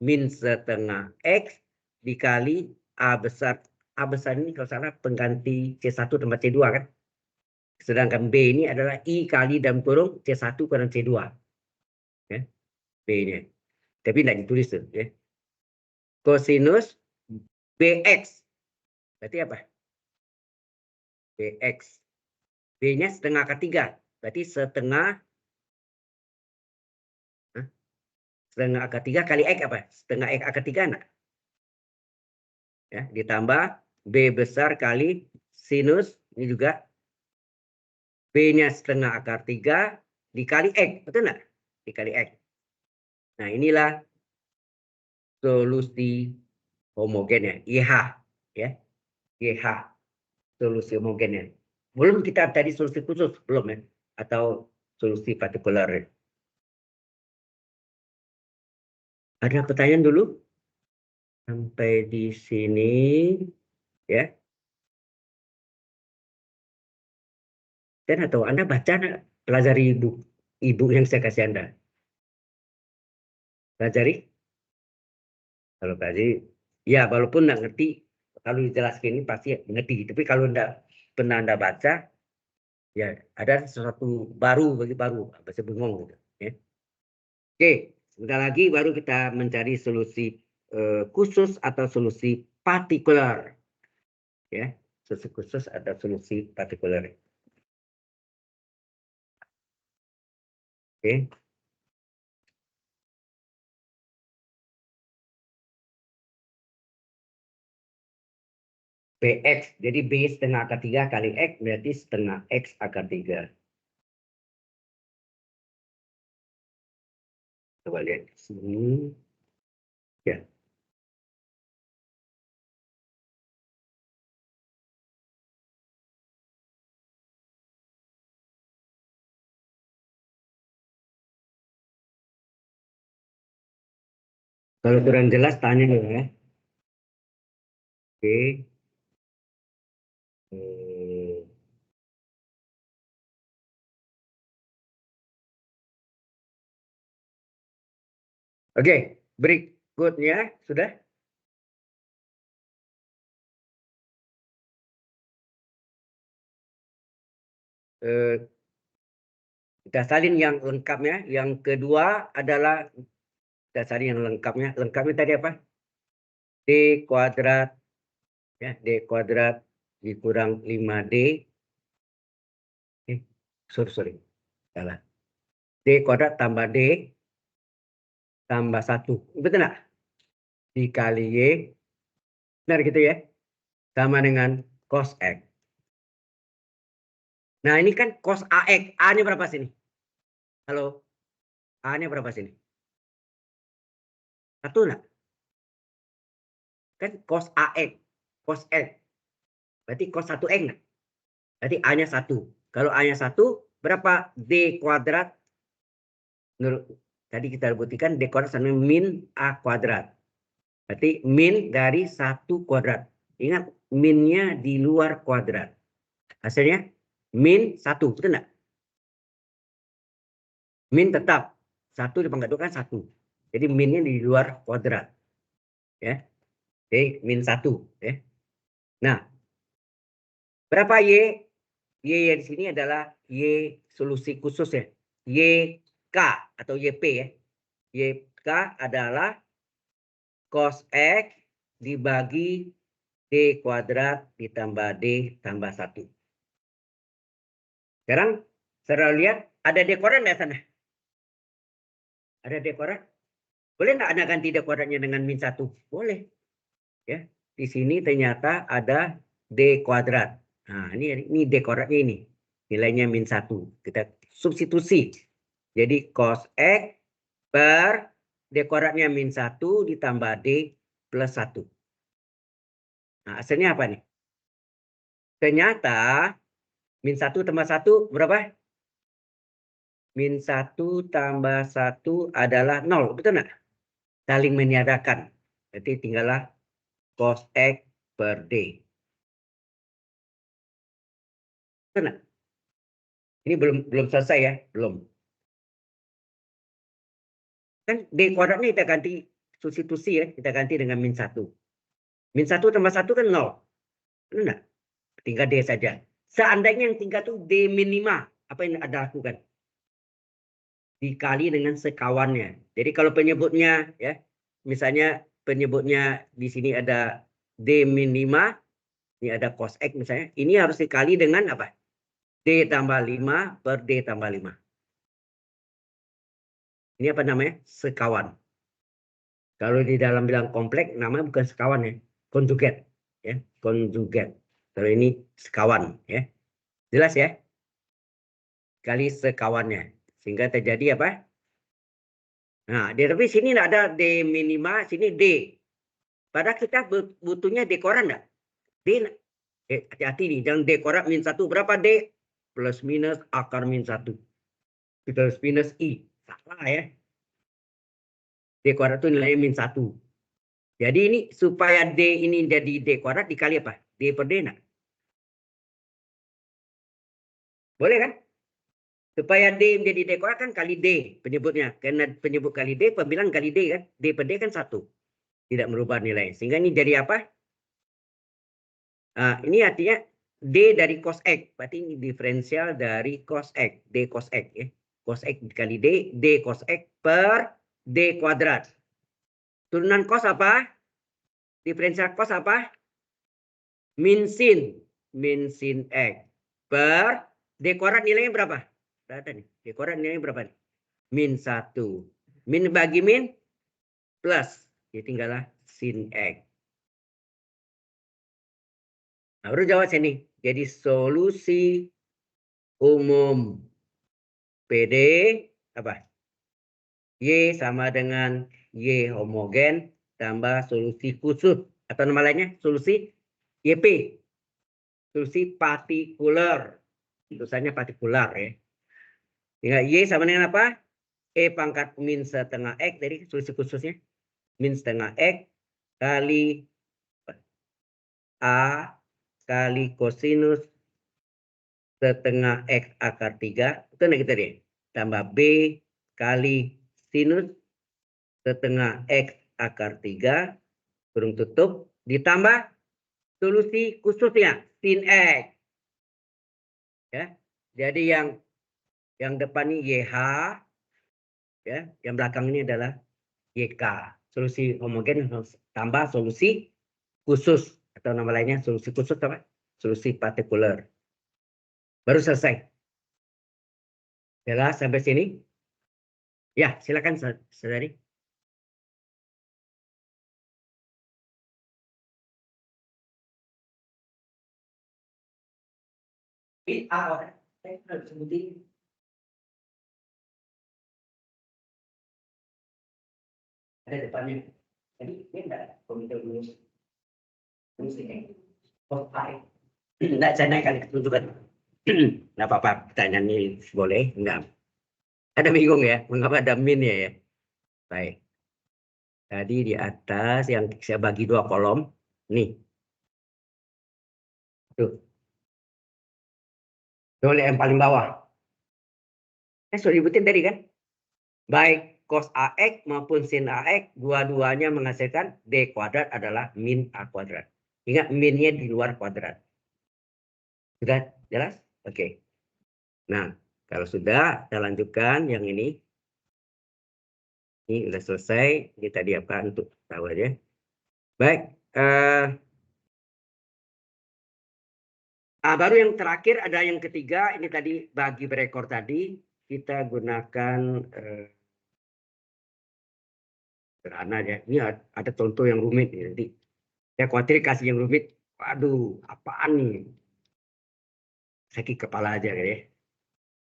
Min setengah X dikali A besar. A besar ini kalau salah pengganti C1 tambah C2 kan. Sedangkan B ini adalah I kali dalam kurung C1 kurang C2. Ya, B-nya. Tapi tidak ditulis tuh. Ya. Kosinus BX. Berarti apa? BX. B-nya setengah ketiga. Berarti setengah setengah akar 3 kali X apa? Setengah X akar 3 enggak? Ya, ditambah B besar kali sinus, ini juga B-nya setengah akar 3 dikali X, betul enggak? Dikali X. Nah, inilah solusi homogennya, IH. Ya, IH, solusi homogennya. Belum kita tadi solusi khusus, belum ya? Atau solusi partikular. Ada pertanyaan dulu? Sampai di sini, ya. Dan atau Anda baca, pelajari ibu yang saya kasih Anda. Pelajari. Kalau pelajari, ya walaupun nggak ngerti, kalau dijelaskan ini pasti ngerti. Tapi kalau nggak pernah Anda baca, ya ada sesuatu baru bagi baru. Bahasa bengong gitu. Ya. Oke, sebentar lagi baru kita mencari solusi khusus atau solusi partikular. Ya, solusi khusus atau solusi partikular. Oke. BX, jadi B setengah akar 3 kali X berarti setengah X akar 3. Coba lihat di sini. Ya. Kalau kurang jelas tanya ya. Oke. Oke, berikutnya sudah. kita salin yang lengkapnya. Yang kedua adalah kita salin yang lengkapnya. Lengkapnya tadi apa? D kuadrat, ya, D kuadrat dikurang 5D. Sorry. Salah. D kuadrat tambah D tambah 1. Betul nggak? Dikali Y. Benar gitu ya? Sama dengan cos X. Nah ini kan cos AX. A-nya berapa sini? Halo? A-nya berapa sini? 1 nggak? Kan cos AX. Cos X. Berarti cos 1X nggak? Berarti A-nya 1. Kalau A-nya 1, berapa D kuadrat? Menurut tadi kita buktikan D kuadrat sama min A kuadrat. Berarti min dari 1 kuadrat. Ingat, minnya di luar kuadrat. Hasilnya min 1. Betul nggak? Min tetap. 1 dipangkat 2 kan 1. Jadi minnya di luar kuadrat. Ya. Oke, min 1. Ya. Nah, berapa Y? Y yang di sini adalah Y solusi khusus ya. YK atau YP ya. YK adalah cos X dibagi D kuadrat ditambah D tambah 1. Sekarang saudara lihat ada D kuadrat di sana. Ada D kuadrat. Boleh nggak Anda ganti D kuadratnya dengan min 1? Boleh. Ya. Di sini ternyata ada D kuadrat. Nah, ini D kuadratnya ini. Nilainya min 1. Kita substitusi. Jadi cos X per D kuadratnya min 1 ditambah D plus 1. Nah, hasilnya apa nih? Ternyata min 1 tambah 1 berapa? Min 1 tambah 1 adalah 0. Betul nggak? Saling meniadakan. Berarti tinggallah cos X per D. Betul nggak? Ini belum selesai ya. Belum. Kan D kuadratnya kita ganti substitusi ya. Kita ganti dengan min 1. Min 1 tambah 1 kan 0. Betul nggak? Tinggal D saja. Seandainya yang tinggal itu D min 5. Apa yang Anda lakukan? Dikali dengan sekawannya. Jadi kalau penyebutnya ya, misalnya penyebutnya di sini ada D min 5, ini ada cos X misalnya, ini harus dikali dengan apa? D tambah 5 per D tambah 5. Ini apa namanya? Sekawan. Kalau di dalam bilang kompleks namanya bukan sekawan ya, konjugat ya, konjugat. Kalau ini sekawan ya. Jelas ya? Kali sekawannya. Sehingga terjadi apa? Nah, tapi sini tidak ada D min 5, sini D. Padahal kita butuhnya D kuadrat enggak? D, hati-hati nih, jangan D kuadrat min 1. Berapa D? Plus minus akar min 1. Plus minus I. Salah ya. D kuadrat itu nilainya min 1. Jadi ini supaya D ini jadi D kuadrat dikali apa? D per D enggak? Boleh kan? Supaya D menjadi D kuadrat kan kali D penyebutnya. Karena penyebut kali D, pembilang kali D kan. D per D kan 1. Tidak merubah nilai. Sehingga ini jadi apa? Nah, ini artinya D dari cos X. Berarti ini diferensial dari cos X. D cos X ya. Cos X dikali D. D cos X per D kuadrat. Turunan cos apa? Diferensial cos apa? Min sin. Min sin X. Per D kuadrat nilainya berapa? Berapa nih? D kuadrat nilainya berapa nih? Min 1. Min bagi min plus. Jadi tinggallah sin X. Nah, baru jawab sini. Jadi solusi umum PD apa? Y sama dengan Y homogen tambah solusi khusus. Atau nama lainnya solusi YP. Solusi partikular. Tulisannya partikular ya. Tinggal Y sama dengan apa? E pangkat min setengah X dari solusi khususnya. Min setengah X kali A kali kosinus setengah X akar 3. Itu nah kita deh. Tambah B kali sinus setengah X akar 3. Kurung tutup. Ditambah solusi khususnya sin X. Ya. Jadi yang depan ini YH, ya, yang belakang ini adalah YK. Solusi homogen tambah solusi khusus atau nama lainnya solusi khusus apa? Solusi partikular. Baru selesai. Jelas sampai sini? Ya, silakan saudari. Ada depannya. Jadi ini enggak komite dulu. Oh, baik. Enggak, saya naik kali ketunjukan. Enggak apa-apa, pertanyaan ini boleh? Enggak. Ada bingung ya, mengapa ada min ya? Baik. Tadi di atas yang saya bagi dua kolom. Nih. Tuh. Oleh yang paling bawah. Sudah disebutin tadi kan? Baik cos AX maupun sin AX, dua-duanya menghasilkan D kuadrat adalah min A kuadrat. Ingat minnya di luar kuadrat. Sudah jelas? Oke. Nah, kalau sudah, kita lanjutkan yang ini. Ini sudah selesai. Ini tadi apa untuk tahu aja. Baik. Baru yang terakhir ada yang ketiga. Ini tadi bagi berekor tadi. Kita gunakan sederhana ya. Ini ada contoh yang rumit nih nanti. Saya khawatir kasih yang rumit. Waduh, apaan nih? Sakit kepala aja ya.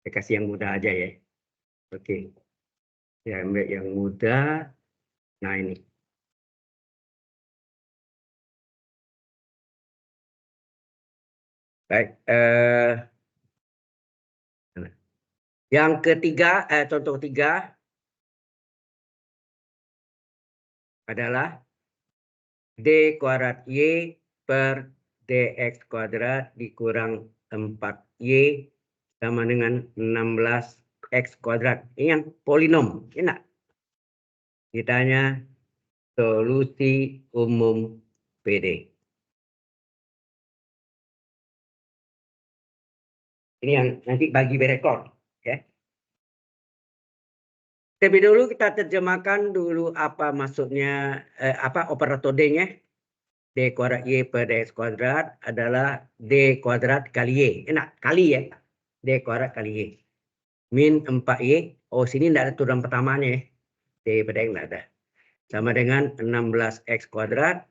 Saya kasih yang mudah aja ya. Oke. Ya, ambil yang mudah. Nah, ini. Baik. Yang ketiga, contoh ketiga adalah D kuadrat Y per DX kuadrat dikurang 4Y sama dengan 16X kuadrat. Ini yang polinom. Enak. Ditanya solusi umum PD. Ini yang nanti bagi berekor. Ya. Terlebih dulu kita terjemahkan dulu apa maksudnya, apa operator D-nya. D kuadrat Y per DX kuadrat adalah D kuadrat kali Y. Enak, kali ya. D kuadrat kali Y. Min 4Y. Oh, sini tidak ada turunan pertamanya ya. D per DX tidak ada. Sama dengan 16X kuadrat.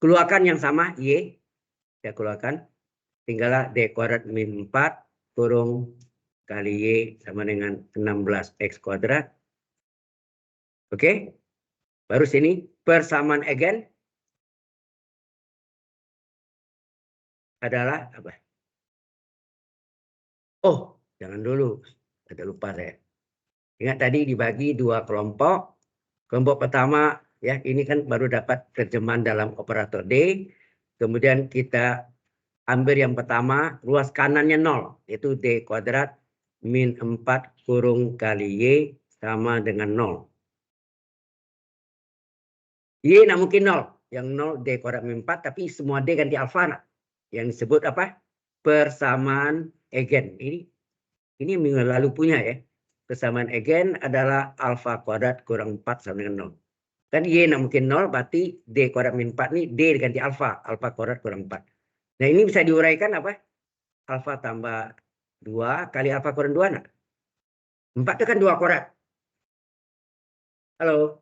Keluarkan yang sama, Y. Saya keluarkan. Tinggallah D kuadrat min 4 kurung kali Y sama dengan 16X kuadrat. Oke. Baru sini persamaan eigen adalah apa? Oh, jangan dulu. Ada lupa saya. Ingat tadi dibagi dua kelompok. Kelompok pertama ya, ini kan baru dapat terjemahan dalam operator D. Kemudian kita ambil yang pertama, ruas kanannya 0, yaitu D kuadrat min 4 kurung kali Y sama dengan 0. Y tidak mungkin 0. Yang 0 D kuadrat min 4, tapi semua D ganti alfa. Yang disebut apa? Persamaan eigen. Ini minggu lalu punya ya. Persamaan eigen adalah alfa kuadrat kurang 4 sama dengan 0. Kan Y tidak mungkin 0, berarti D kuadrat min 4 ini D diganti alfa. Alfa kuadrat kurang 4. Nah ini bisa diuraikan apa? Alfa tambah 2 kali alfa kurang 2. Nah? 4 itu kan 2 kuadrat. Halo?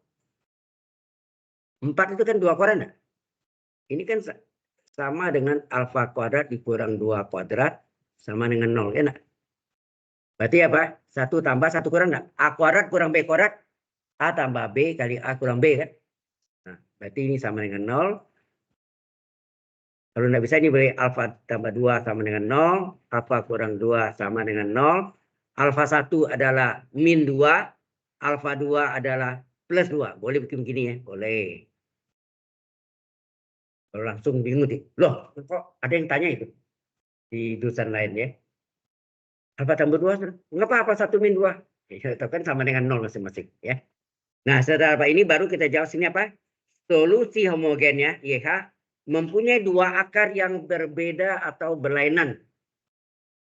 4 itu kan 2 kuadrat. Nah? Ini kan sama dengan alfa kuadrat dikurang 2 kuadrat sama dengan 0. Ya, nah? Berarti apa? 1 tambah 1 kurang. Nah? A kuadrat kurang B kuadrat. A tambah B kali A kurang B kan. Nah, berarti ini sama dengan 0. Kalau tidak bisa ini beri alfa tambah 2 sama dengan 0. Alfa kurang 2 sama dengan 0. Alfa 1 adalah min 2. Alfa 2 adalah plus 2. Boleh bikin begini ya? Boleh. Kalau langsung bingung. Loh, kok ada yang tanya itu? Di jurusan lain ya. Alfa tambah 2. Mengapa alfa 1 min 2? Ya, itu kan sama dengan 0 masing-masing. Ya. Nah, setelah ini baru kita jawab sini apa? Solusi homogennya, YH, mempunyai dua akar yang berbeda atau berlainan.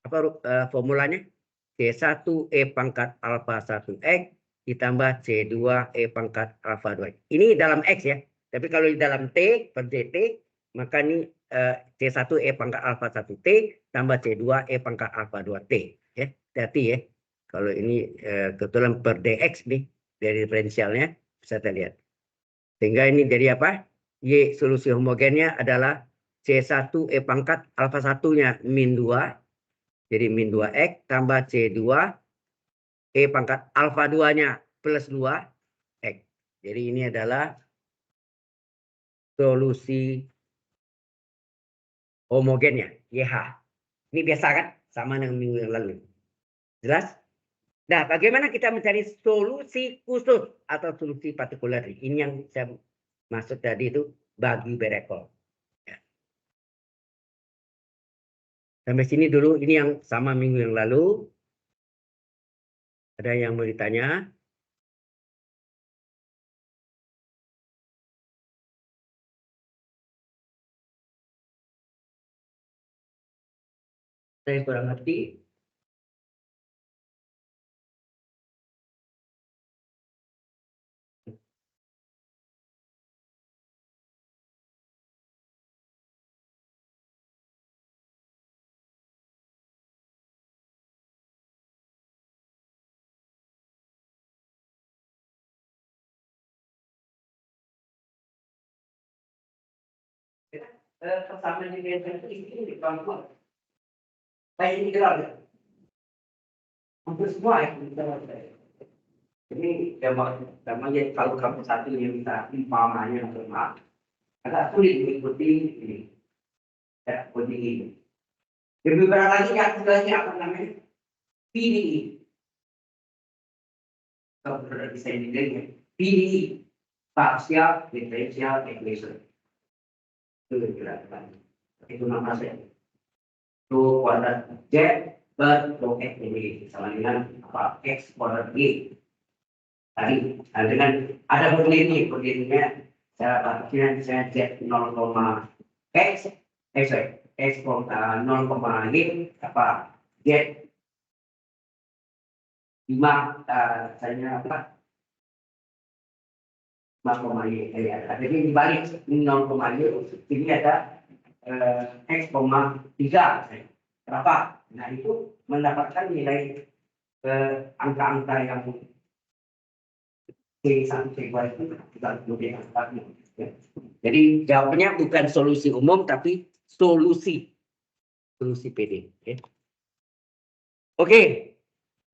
apa formulanya? C1 E pangkat alfa 1 X ditambah C2 E pangkat alfa 2 X. Ini dalam X ya. Tapi kalau di dalam T per dt, maka ini C1 E pangkat alfa 1 T tambah C2 E pangkat alfa 2 T. Ya, hati-hati ya. Kalau ini kebetulan per dx nih dari diferensialnya bisa kita lihat. Sehingga ini jadi apa? Y solusi homogennya adalah C1 E pangkat alfa 1-nya min 2. Jadi min 2x tambah C2 E pangkat alfa 2-nya plus 2x. Jadi ini adalah solusi homogennya, YH. Ini biasa kan? Sama dengan minggu yang lalu. Jelas? Nah, bagaimana kita mencari solusi khusus atau solusi partikular? Ini yang saya maksud tadi itu bagi berekor. Ya. Sampai sini dulu, ini yang sama minggu yang lalu. Ada yang mau ditanya? Saya kurang ngerti. Persamaan diferensial itu di sini di kelompok. Saya integral ya. Hampir semua ya integral saya. Ini namanya kalau kamu satu yang bisa umpamanya atau maaf, agak sulit mengikuti ini. Ya, seperti ini. Lebih berat lagi hasilnya apa namanya? PDE. Kalau sudah bisa integral, PDE, partial differential equation. Itu gerakan. Itu nama saya. Itu kuadrat Z per rho X ini sama dengan apa? X kuadrat Y. Tadi dengan ada berdirinya saya pastikan saya Z 0, X X 0, Y apa Z 5 saya apa 5, Y jadi dibalik 0, Y ini ada X, 3. Kenapa? Nah itu mendapatkan nilai angka-angka yang C1, C2 itu kita lebih angkanya. Jadi jawabannya bukan solusi umum tapi solusi PD. Oke.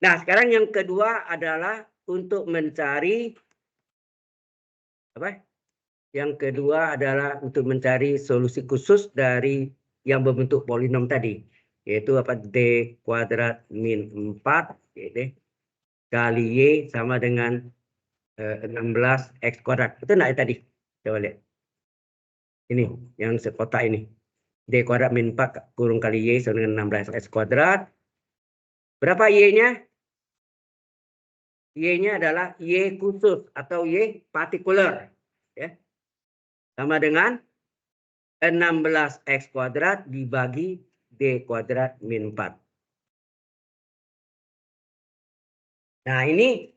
Nah sekarang yang kedua adalah untuk mencari apa? Yang kedua adalah untuk mencari solusi khusus dari yang berbentuk polinom tadi. Yaitu apa? D kuadrat min 4 kali Y sama dengan 16 X kuadrat. Itu enggak tadi? Coba lihat. Ini yang sekotak ini. D kuadrat min 4 kurung kali Y sama dengan 16 X kuadrat. Berapa Y-nya? Y-nya adalah Y khusus atau Y partikular. Ya. Sama dengan 16x kuadrat dibagi D kuadrat min 4. Nah ini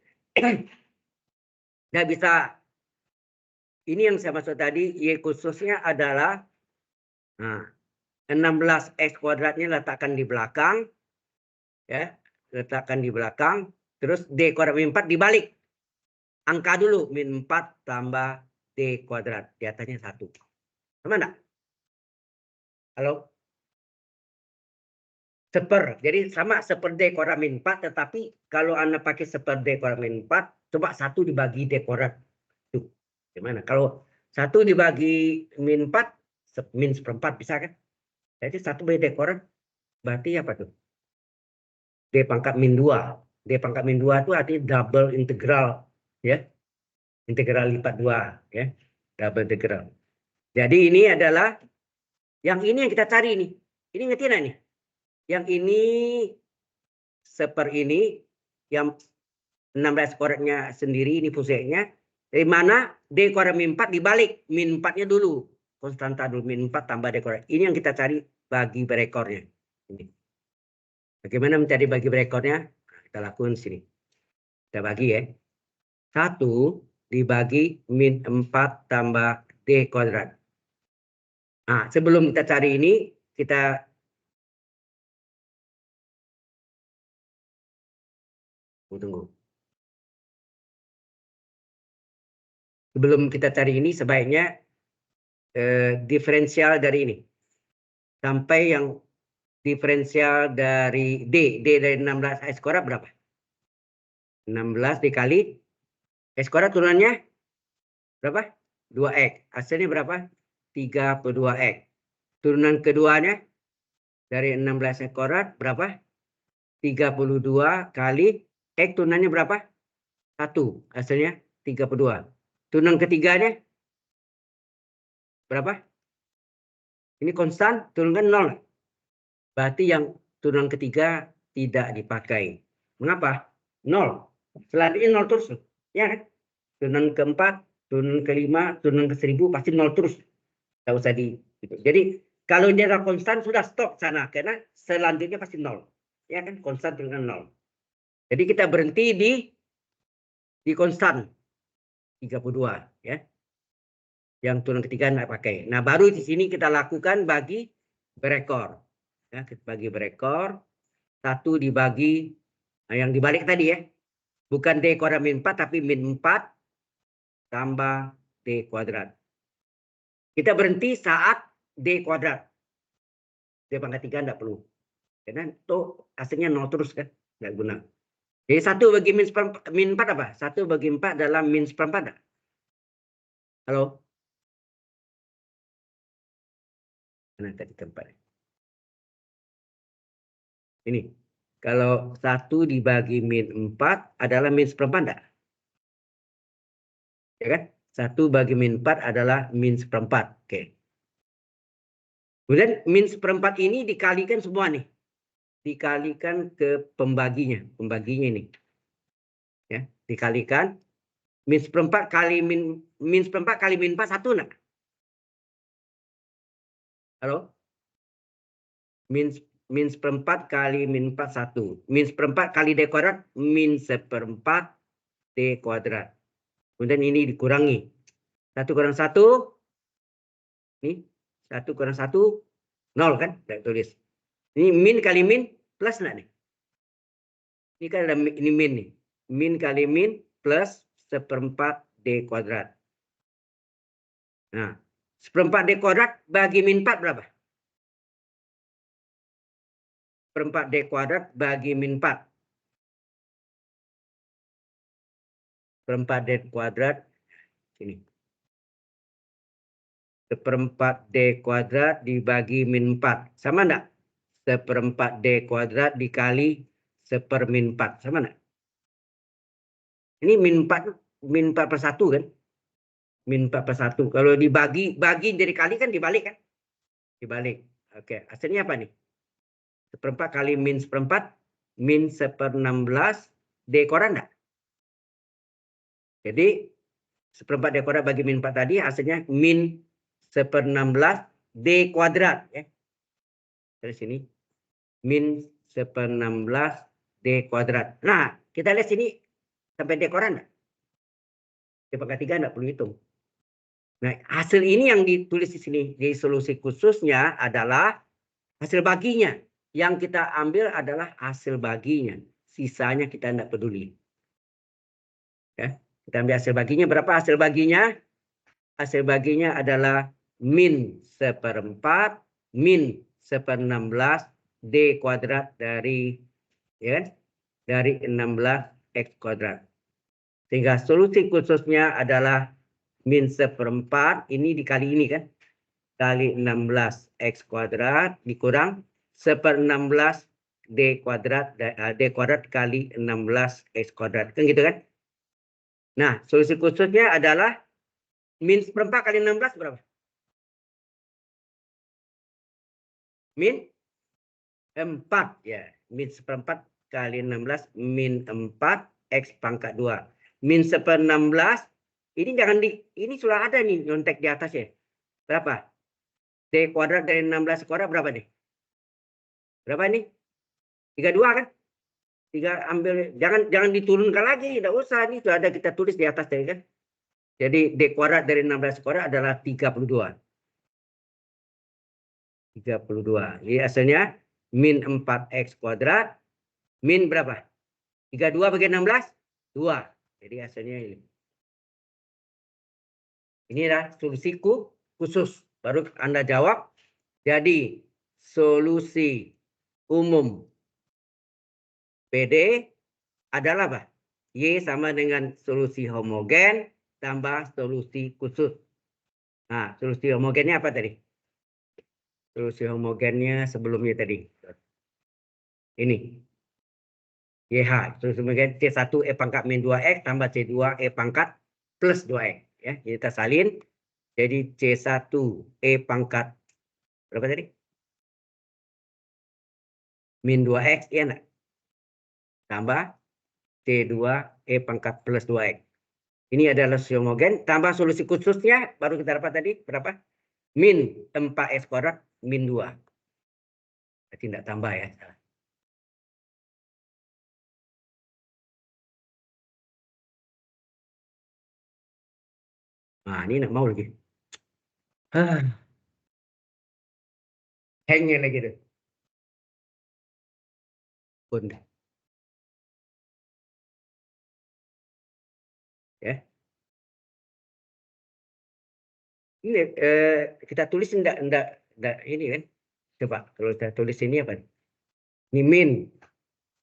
nggak bisa. Ini yang saya maksud tadi, Y khususnya adalah 16x kuadratnya letakkan di belakang. Ya, letakkan di belakang. Terus D kuadrat min 4 dibalik. Angka dulu, min 4 tambah D kuadrat. Di atasnya 1. Sama enggak? Halo? Jadi sama seper D kuadrat min 4, tetapi kalau Anda pakai seper D kuadrat min 4, coba 1 dibagi D kuadrat. Tuh, gimana? Kalau 1 dibagi min 4, min seperempat bisa kan? Jadi 1 bagi D kuadrat, berarti apa tuh? D pangkat min 2. D pangkat min 2 itu artinya double integral. Ya, integral lipat 2. Ya, double integral. Jadi ini adalah, yang ini yang kita cari nih. Ini ngerti nggak nih? Yang ini seper ini yang 16 kuadratnya sendiri ini fungsinya dari mana D kuadrat min 4 dibalik min 4-nya dulu konstanta dulu min 4 tambah D kuadrat. Ini yang kita cari bagi berekornya. Ini. Bagaimana mencari bagi berekornya? Nah, kita lakukan sini. Kita bagi ya. 1 dibagi min 4 tambah D kuadrat. Nah, sebelum kita cari ini, kita tunggu. Sebelum kita cari ini, sebaiknya diferensial dari ini. Sampai yang diferensial dari D. D dari 16 X kuadrat berapa? 16 dikali X kuadrat turunannya berapa? 2X. Hasilnya berapa? 32X. Turunan keduanya dari 16 X kuadrat berapa? 32 kali X turunannya berapa? 1. Hasilnya 32. Turunan ketiganya berapa? Ini konstan, turunkan 0. Berarti yang turunan ketiga tidak dipakai. Mengapa? 0. Selanjutnya 0 terus. Ya kan? Turunan keempat, turunan kelima, turunan ke 1000 pasti 0 terus. Tidak usah di gitu. Jadi kalau dia adalah konstan sudah stop sana karena selanjutnya pasti 0. Ya kan? Konstan dengan 0. Jadi kita berhenti di konstan 32 ya. Yang turunan ketiga tidak pakai. Nah, baru di sini kita lakukan bagi berekor. Ya, kita bagi berekor 1 dibagi yang dibalik tadi ya. Bukan D kuadrat min 4 tapi min 4 tambah D kuadrat. Kita berhenti saat D kuadrat. D pangkat 3 tidak perlu. Karena itu hasilnya 0 terus kan. Tidak guna. Jadi 1 bagi min 4 apa? 1 bagi 4 adalah min seperempat. Halo? Mana tadi tempatnya? Ini. Kalau 1 dibagi min 4 adalah min seperempat enggak? Ya kan? 1 bagi min 4 adalah min seperempat. Oke. Kemudian min seperempat ini dikalikan semua nih. Dikalikan ke pembaginya. Pembaginya ini. Ya, dikalikan. Min seperempat kali min seperempat kali min 4 1 enggak? Halo? Min seperempat kali min 4 1. Min seperempat kali D kuadrat min seperempat D kuadrat. Kemudian ini dikurangi. 1 kurang 1. Ini 1 kurang 1. 0 kan? Saya tulis. Ini min kali min plus enggak nih? Ini kan ada ini min nih. Min kali min plus seperempat D kuadrat. Nah, seperempat D kuadrat bagi min 4 berapa? Seperempat D kuadrat bagi min 4. Seperempat D kuadrat. Sini. Seperempat D kuadrat dibagi min 4. Sama enggak? Seperempat D kuadrat dikali sepermin 4. Sama enggak? Ini min 4 per 1 kan? Min 4 per 1. Kalau dibagi jadi kali kan dibalik kan? Dibalik. Oke, hasilnya apa nih? Seperempat kali min seperempat, min 1/16 D kuadrat enggak? Jadi seperempat D kuadrat bagi min 4 tadi hasilnya min 1/16 D kuadrat. Ya. Dari sini. Min 1/16 D kuadrat. Nah, kita lihat sini sampai D kuadrat enggak? D pangkat 3 enggak perlu hitung. Nah, hasil ini yang ditulis di sini. Di solusi khususnya adalah hasil baginya. Yang kita ambil adalah hasil baginya. Sisanya kita tidak peduli. Ya, kita ambil hasil baginya. Berapa hasil baginya? Hasil baginya adalah min 1/4 min 1/16 D kuadrat dari ya, dari 16 X kuadrat. Sehingga solusi khususnya adalah min 1/4 ini dikali ini kan. Kali 16 X kuadrat dikurang 1/16 D kuadrat kali 16 X kuadrat. Kan gitu kan? Nah, solusi khususnya adalah min 1/4 kali 16 berapa? Min 4 ya. Min 1/4 kali 16 min 4 X pangkat 2. Min 1/16 ini jangan ini sudah ada nih nyontek di atas ya. Berapa? D kuadrat dari 16 kuadrat berapa nih? Berapa nih? 32 kan? Ambil, jangan diturunkan lagi, tidak usah. Ini sudah ada kita tulis di atas tadi kan. Jadi D kuadrat dari 16 kuadrat adalah 32. 32. Jadi hasilnya min 4x kuadrat min berapa? 32 bagi 16? 2. Jadi hasilnya ini. Inilah solusi khusus. Baru Anda jawab. Jadi solusi umum PD adalah apa? Y sama dengan solusi homogen tambah solusi khusus. Nah, solusi homogennya apa tadi? Solusi homogennya sebelumnya tadi. Ini. YH. Solusi homogen C1 E pangkat min 2X tambah C2 E pangkat plus 2X. Ya, kita salin. Jadi C1 E pangkat berapa tadi? Min 2X, ya enggak? Tambah C2 E pangkat plus 2X. Ini adalah solusi homogen. Tambah solusi khususnya, baru kita dapat tadi, berapa? Min 4x kuadrat, min 2. Berarti tidak tambah ya. Nah, ini tidak mau lagi. Hangnya lagi tuh. Pun. Ya. Ini kita tulis enggak ini kan. Coba kalau kita tulis ini apa? Ini min.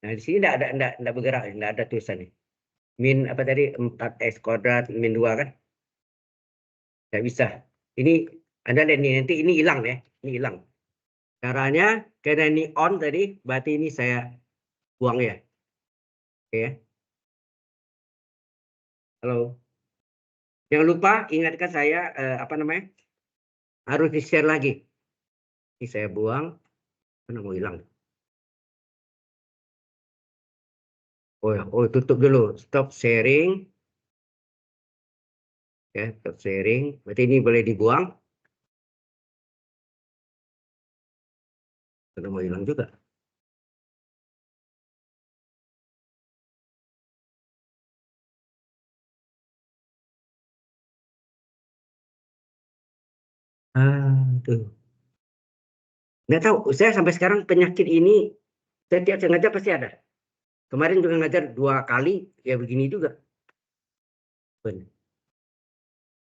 Nah, di sini enggak bergerak, enggak ada tulisan nih. Min apa tadi? 4x kuadrat min 2 kan? Enggak bisa. Ini Anda lihat nih, nanti ini hilang ya. Ini hilang. Caranya karena ini on tadi, berarti ini saya buang ya. Oke ya. Halo. Jangan lupa ingatkan saya apa namanya? Harus di-share lagi. Ini saya buang. Mana mau hilang? Oh, tutup dulu. Stop sharing. Ya, stop sharing. Berarti ini boleh dibuang. Mana mau hilang juga. Tuh. Nggak tahu. Saya sampai sekarang penyakit ini setiap saya ngajar pasti ada. Kemarin juga ngajar 2 kali ya begini juga. Benar.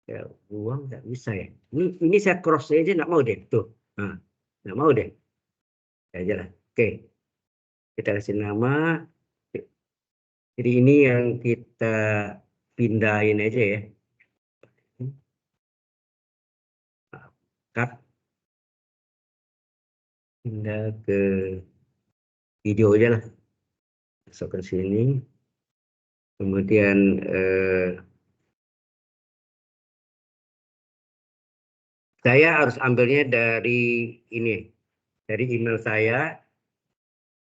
Ya, buang nggak bisa ya. Ini saya cross aja nggak mau deh. Tuh. Nah, nggak mau deh. Ya aja lah. Oke. Kita kasih nama. Jadi ini yang kita pindahin aja ya. Cut. Pindah ke video aja lah. Masuk ke sini. Kemudian saya harus ambilnya dari ini. Dari email saya.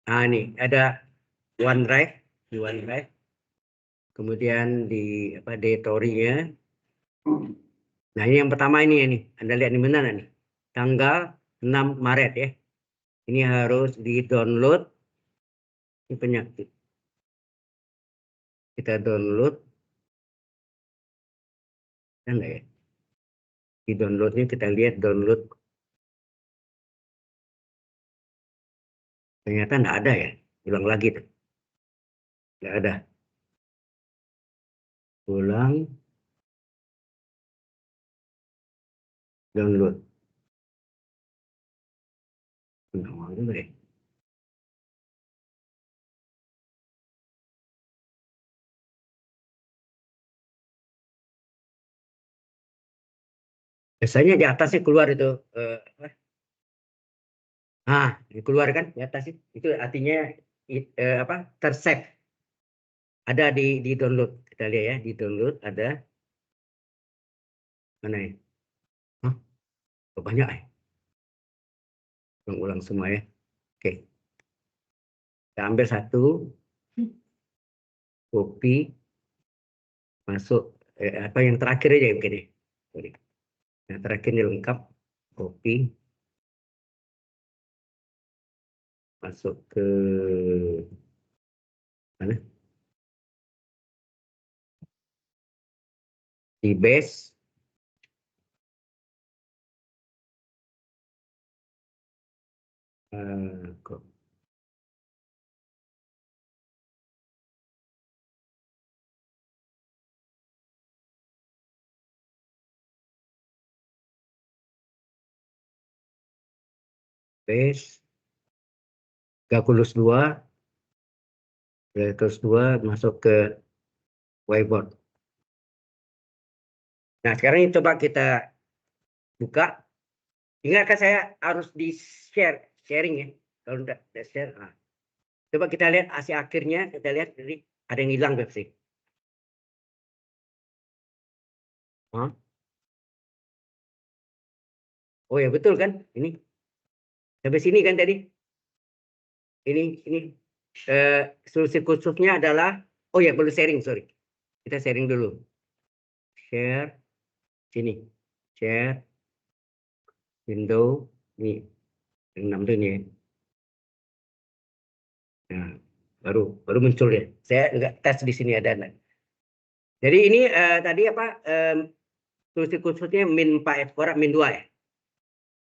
Nah, ini ada OneDrive. Di OneDrive. Kemudian di apa directory-nya. Nah, ini yang pertama ini ya nih. Anda lihat di mana nih? Tanggal 6 Maret ya. Ini harus di-download. Ini penyakit. Kita download. Enggak ya? Di downloadnya kita lihat download. Ternyata enggak ada ya. Ulang lagi tuh. Enggak ada. Ulang. Download. Enggak mau juga deh. Biasanya di atasnya keluar itu. Nah, keluar kan di atas itu artinya apa? Tersave. Ada di download. Kita lihat ya, di download ada. Mana ya? Hah? Banyak ya. Ulang semua ya. Oke. Kita ambil satu. Copy. Masuk. Apa yang terakhir aja ya begini. Yang terakhir ini lengkap. Copy. masuk ke mana? Di base. Kok base Calculus 2 masuk ke whiteboard. Nah, sekarang ini coba kita buka. Ingatkan saya harus di sharing ya. Kalau tidak share, coba kita lihat hasil akhirnya. Kita lihat jadi ada yang hilang sih. Oh ya betul kan? Ini sampai sini kan tadi. Ini solusi khususnya adalah. Oh ya perlu sharing, sorry. Kita sharing dulu. Share sini. Share window ini. Yang 6 ini. Nah, baru muncul ya. Saya enggak tes di sini ada. Jadi ini tadi apa? Solusi khususnya min 4 kuadrat min 2 ya.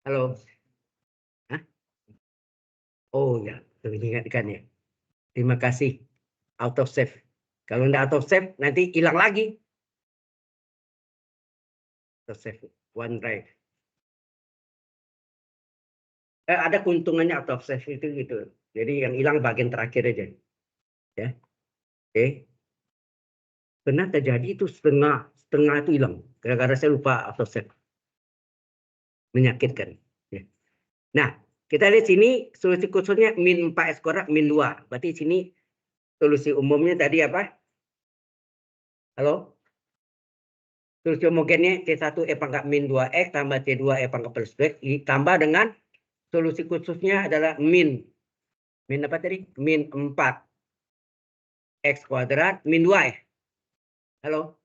Halo. Hah? Oh ya, ingatkan ya. Terima kasih. Auto save. Kalau enggak auto save nanti hilang lagi. Auto save OneDrive. Ada keuntungannya auto save itu gitu. Jadi yang hilang bagian terakhir aja. Ya. Oke. Pernah terjadi itu setengah itu hilang. Gara-gara saya lupa auto save. Menyakitkan. Ya. Nah, kita lihat sini solusi khususnya min 4 kuadrat min 2. Berarti sini solusi umumnya tadi apa? Halo? Solusi homogennya C1 E pangkat min 2X tambah C2 E pangkat plus X ditambah dengan solusi khususnya adalah min apa tadi? Min 4 X kuadrat min 2 ya. Halo?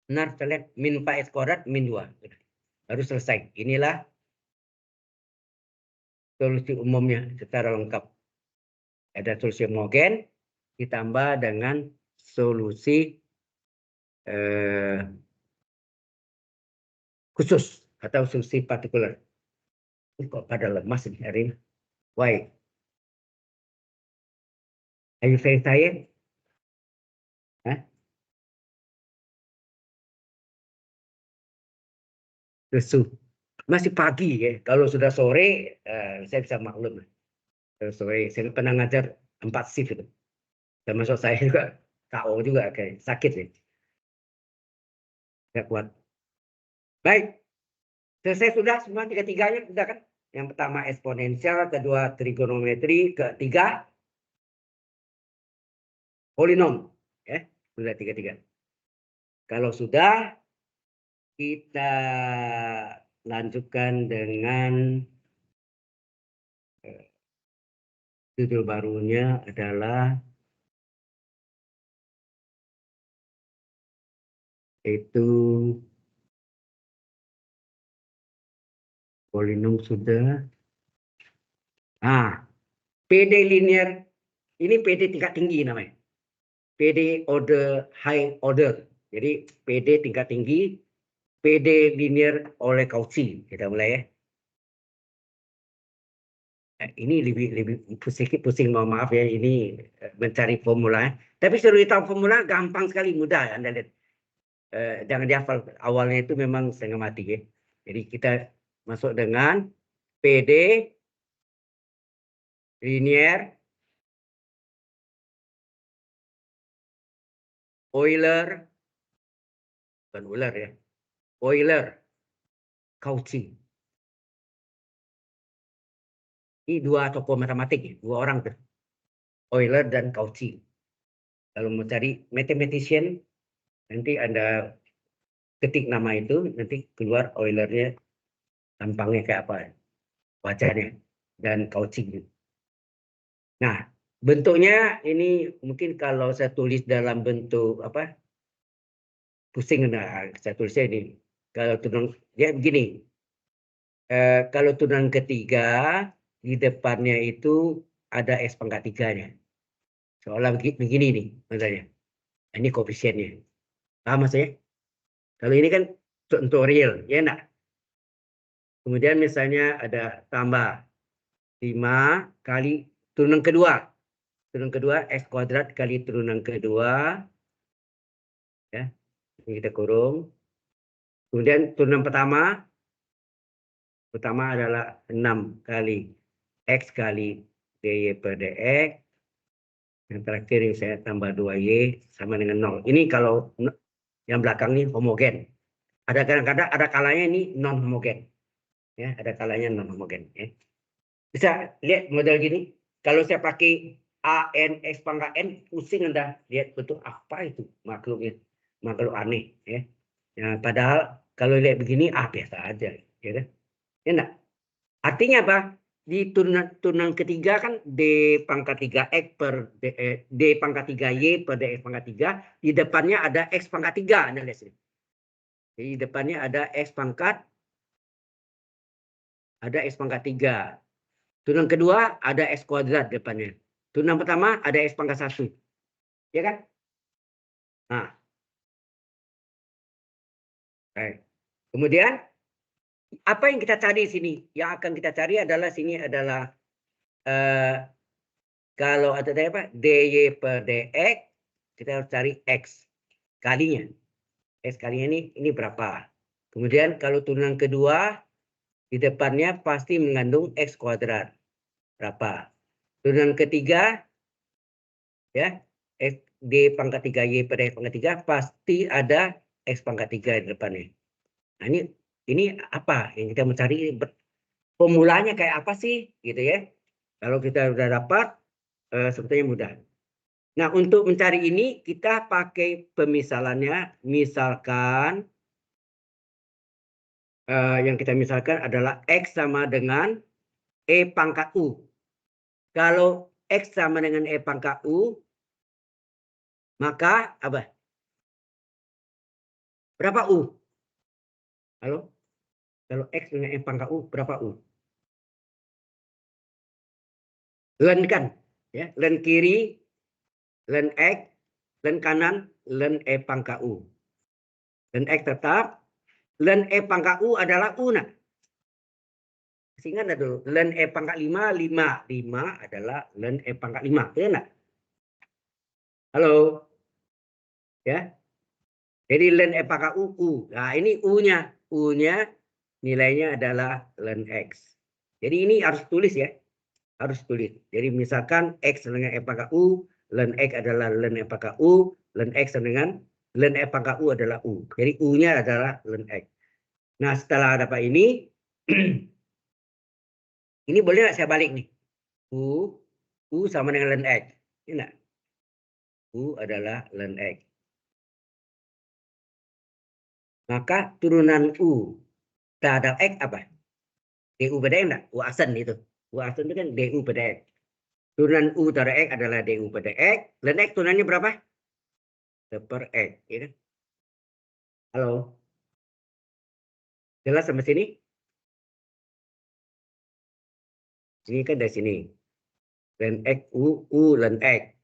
Benar, kita lihat min 4 X kuadrat min 2. Harus selesai. Inilah solusi umumnya secara lengkap. Ada solusi homogen ditambah dengan solusi khusus atau solusi partikular. Kok pada lemas ini hari ini? Why? Are you very tired? Hah? Lesu. Masih pagi ya. Kalau sudah sore, saya bisa maklum. Kalau sore, saya pernah ngajar 4 shift itu. Termasuk saya juga KO juga kayak sakit ya. Nggak kuat. Baik. Selesai sudah semua tiga-tiganya sudah kan? Yang pertama eksponensial, kedua trigonometri, ketiga polinom. Ya, sudah tiga-tiga. Kalau sudah, kita lanjutkan dengan judul barunya adalah itu polinom sudah. PD linear ini PD tingkat tinggi namanya. PD order high order. Jadi PD tingkat tinggi, PD linear oleh Cauchy. Kita mulai ya. Ini lebih pusing, mohon maaf ya, ini mencari formula. Tapi suruh tahu formula gampang sekali, mudah Anda lihat. Jangan dihafal, awalnya itu memang setengah mati ya. Jadi kita masuk dengan PD linear Euler, bukan Euler ya, Euler Cauchy. Ini dua tokoh matematik ya, dua orang tuh. Euler dan Cauchy. Kalau mau cari mathematician, nanti Anda ketik nama itu, nanti keluar Eulernya, tampangnya kayak apa, wajahnya, dan Cauchy. Nah, bentuknya ini mungkin kalau saya tulis dalam bentuk apa, pusing, nah saya tulisnya ini. Kalau turunan, ya begini, kalau turunan ketiga di depannya itu ada S pangkat 3-nya. Seolah begini nih, maksudnya. Ini koefisiennya. Paham maksudnya? Kalau ini kan contoh real, ya enggak? Kemudian misalnya ada tambah 5 kali turunan kedua. Turunan kedua X kuadrat kali turunan kedua. Ya, ini kita kurung. Kemudian turunan pertama adalah 6 kali X kali dy per dx. Yang terakhir yang saya tambah 2y sama dengan 0. Ini kalau yang belakang ini homogen. Ada kadang-kadang ada kalanya ini non homogen. Ya, ada kalanya non homogen. Ya. Bisa lihat model gini. Kalau saya pakai AN X pangkat N, pusing Anda lihat betul apa itu makhluknya. Makhluk aneh. Ya. Ya, padahal kalau lihat begini, biasa aja. Ya, kan? Ya enggak? Artinya apa? Di turunan ketiga kan D pangkat 3X per D pangkat 3Y per DX pangkat 3. Di depannya ada X pangkat 3. Anda lihat sini. Di depannya ada X pangkat 3. Turunan kedua ada X kuadrat depannya. Turunan pertama ada X pangkat 1. Ya kan? Nah. Baik. Kemudian apa yang kita cari di sini? Yang akan kita cari adalah sini adalah kalau ada apa? dy per dx, kita harus cari x kalinya. X kalinya ini berapa? Kemudian kalau turunan kedua di depannya pasti mengandung x kuadrat. Berapa? Turunan ketiga ya, x d pangkat 3y per x pangkat 3 pasti ada x pangkat 3 di depannya. Nah, ini apa yang kita mencari? Formulanya kayak apa sih gitu ya? Kalau kita sudah dapat sebetulnya mudah. Nah, untuk mencari ini kita pakai pemisalannya. Misalkan yang kita misalkan adalah X sama dengan E pangkat U. Kalau X sama dengan E pangkat U, maka apa? Berapa U? Halo? Kalau X dengan E pangkat U, berapa U? Len kan? Ya, len kiri, len X, len kanan, len E pangkat U. Len X tetap, len E pangkat U adalah U. Nah. Ingat dulu, len E pangkat 5, 5 adalah len E pangkat 5. Ya enggak? Halo? Ya. Jadi len E pangkat U, U. Nah, ini U-nya. U-nya nilainya adalah len X. Jadi ini harus tulis ya. Harus tulis. Jadi misalkan X dengan E pangkat U, len X adalah len E pangkat U, len X dengan len E pangkat U adalah U. Jadi U-nya adalah len X. Nah, setelah dapat ini, ini boleh nggak saya balik nih? U sama dengan len X. Ini U adalah len X. Maka turunan U terhadap X apa? DU pada X enggak? U asen itu. U asen itu kan DU pada X. Turunan U terhadap X adalah DU pada X. Len X turunannya berapa? Per X. Ya kan? Halo? Jelas sampai sini? Ini kan dari sini. Len X, U len X.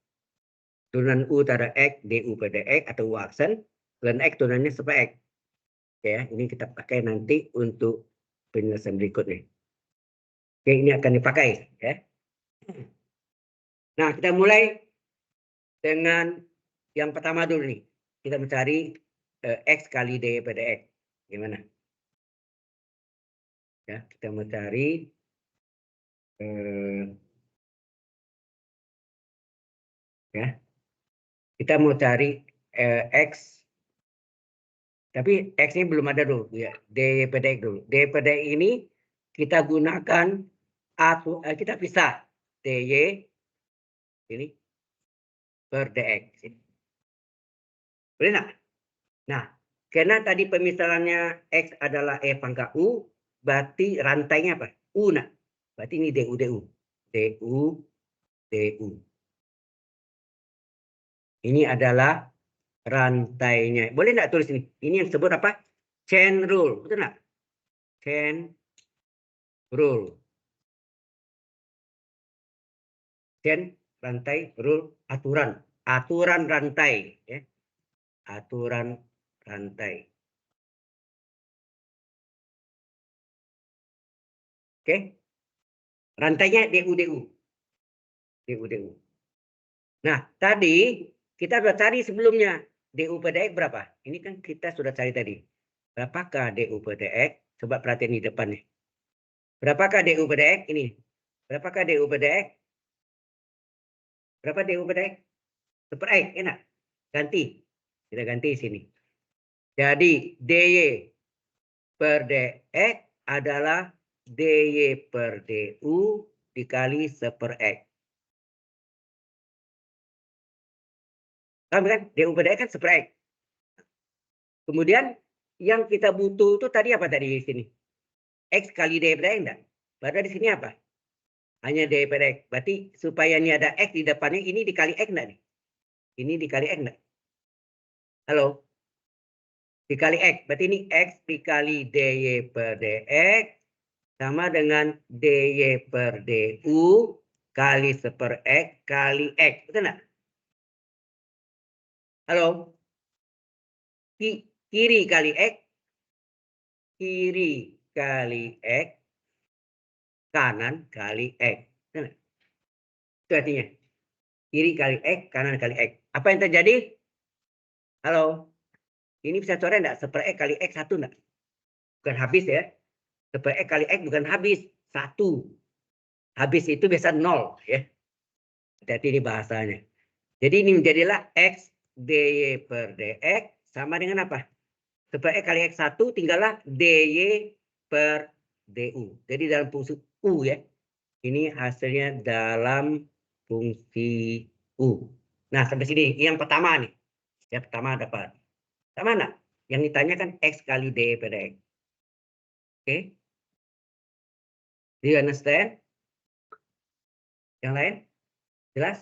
Turunan U terhadap X, DU pada X atau U aksen. Len X turunannya per X. Ya, ini kita pakai nanti untuk penjelasan berikutnya. Oke, ini akan dipakai. Ya. Nah, kita mulai dengan yang pertama dulu nih. Kita mencari X kali D pada X. Gimana? Ya, kita mencari ya. Kita mau cari X. Tapi X-nya belum ada dulu. Ya. D pada X dulu. D pada X ini kita gunakan kita pisah DY ini per DX. Boleh nggak? Nah, karena tadi pemisalannya X adalah E pangkat U, berarti rantainya apa? U. Nah, berarti ini DU, DU. DU, DU. Ini adalah rantainya. Boleh nggak tulis ini? Ini yang disebut apa? Chain rule. Betul nggak? Chain rule. chain, rantai, rule, aturan. Aturan rantai. Ya. Aturan rantai. Oke. Rantainya DU. Nah, tadi kita sudah cari sebelumnya. DU per DX berapa? Ini kan kita sudah cari tadi. Berapakah DU per DX? Coba perhatiin di depan nih. Berapakah DU per DX? Ini. Berapakah DU per DX? Berapa DU per DX? Super X, enak. Ganti. Kita ganti sini. Jadi DY per DX adalah DY per DU dikali super X. Paham kan? DU per DX kan super X. Kemudian yang kita butuh itu tadi apa tadi di sini? X kali D per X enggak? Berarti di sini apa? Hanya D per X. Berarti supaya ini ada X di depannya, ini dikali X enggak nih? Ini dikali X enggak? Halo? Dikali X. Berarti ini X dikali DY per DX sama dengan DY per DU kali super X kali X. Betul enggak? Halo? Kiri kali X. Kiri kali X. Kanan kali X. Betul enggak? Itu artinya. Kiri kali X, kanan kali X. Apa yang terjadi? Halo? Ini bisa coret enggak? Super X kali X 1 enggak? Bukan habis ya. Super X kali X bukan habis. 1. Habis itu biasa 0 ya. Jadi ini bahasanya. Jadi ini menjadilah X DY per DX sama dengan apa? Super X kali X 1 tinggallah DY per DU. Jadi dalam fungsi U ya. Ini hasilnya dalam fungsi U. Nah sampai sini. Yang pertama nih. Yang pertama dapat. Sama enggak? Yang ditanyakan X kali DY per DX. Oke. Do you understand? Yang lain? Jelas?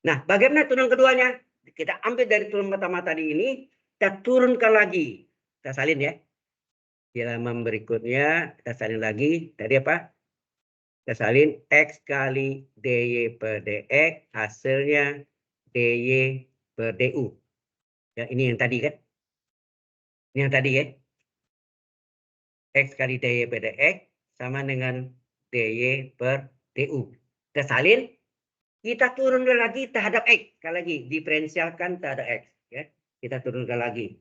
Nah, bagaimana turun keduanya? Kita ambil dari turun pertama tadi ini, kita turunkan lagi. Kita salin ya. Di halaman berikutnya, kita salin lagi. Tadi apa? Kita salin X kali DY per DX, hasilnya DY per DU. Ya, ini yang tadi kan? Ini yang tadi ya. X kali DY per DX sama dengan DY per DU. Kita salin. Kita turunkan lagi terhadap X. Sekali lagi, diferensialkan terhadap X. Ya. Kita turunkan lagi.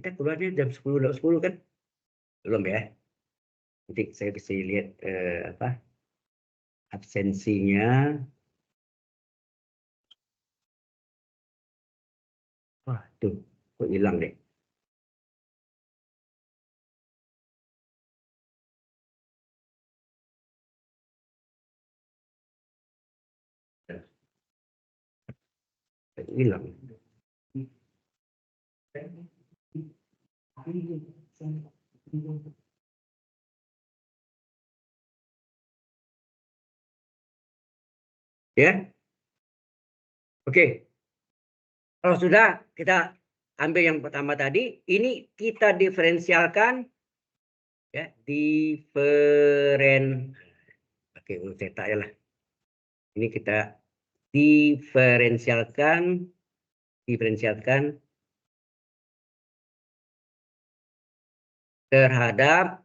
Kita keluarnya jam 10 kan? Belum ya. Nanti saya bisa lihat absensinya. Wah, tuh. Kok hilang deh. Hilang. Ya. Oke. Kalau sudah, kita ambil yang pertama tadi. Ini kita diferensialkan. Ya, Oke, cetak ya lah. Ini kita diferensialkan terhadap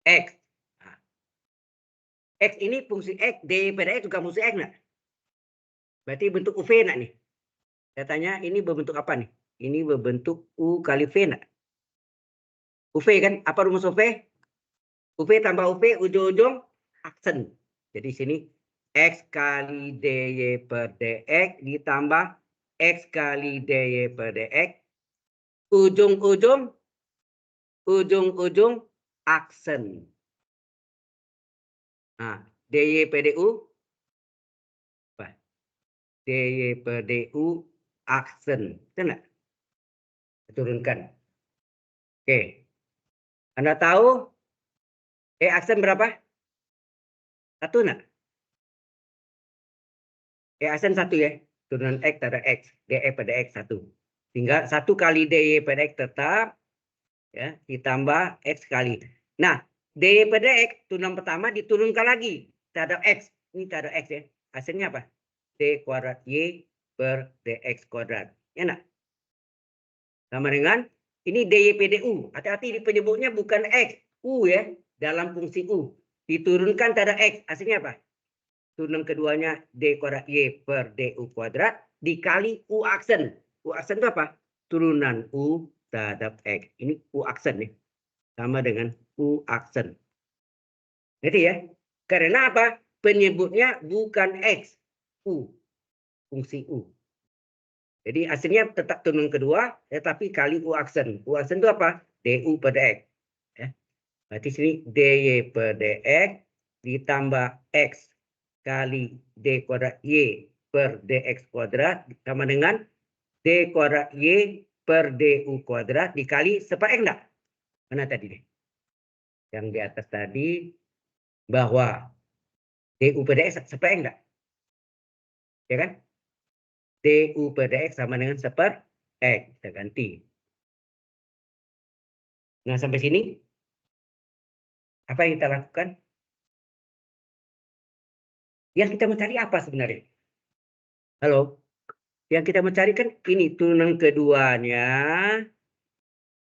X. Nah, X ini fungsi X, D pada X juga fungsi X enggak? Berarti bentuk UV enggak nih? Saya tanya ini berbentuk apa nih? Ini berbentuk U kali V enggak? UV kan? Apa rumus UV? UV tambah UV ujung-ujung aksen. Jadi sini X kali DY per DX ditambah X kali DY per DX. Ujung-ujung aksen. Nah, DY per DU apa? DY per DU aksen. Betul? Turunkan. Oke. Anda tahu aksen berapa? 1 enggak? Aksen 1 ya. Turunan X terhadap X. DE pada X 1. Tinggal 1 kali DY pada X tetap. Ya, ditambah X kali. Nah, D pada X, turunan pertama diturunkan lagi terhadap X. Ini terhadap X ya. Hasilnya apa? D kuadrat Y per DX kuadrat. Ya enggak? Sama dengan ini DY pada U. Hati-hati di penyebutnya bukan X. U ya. Dalam fungsi U. Diturunkan terhadap X. Hasilnya apa? Turunan keduanya D kuadrat Y per DU kuadrat dikali U aksen. U aksen itu apa? Turunan U terhadap X. Ini U aksen nih. Sama dengan U aksen. Jadi ya. Karena apa? Penyebutnya bukan X. U. Fungsi U. Jadi hasilnya tetap turunan kedua, tetapi kali U aksen. U aksen itu apa? DU per DX. Ya. Berarti sini DY per DX ditambah X kali D kuadrat Y per DX kuadrat sama dengan D kuadrat Y per DU kuadrat dikali seper X enggak? Mana tadi deh? Yang di atas tadi bahwa DU per DX seper X enggak? Ya kan? DU per DX sama dengan seper X. Kita ganti. Nah, sampai sini apa yang kita lakukan? Yang kita mencari apa sebenarnya? Halo? Yang kita mencari kan ini turunan keduanya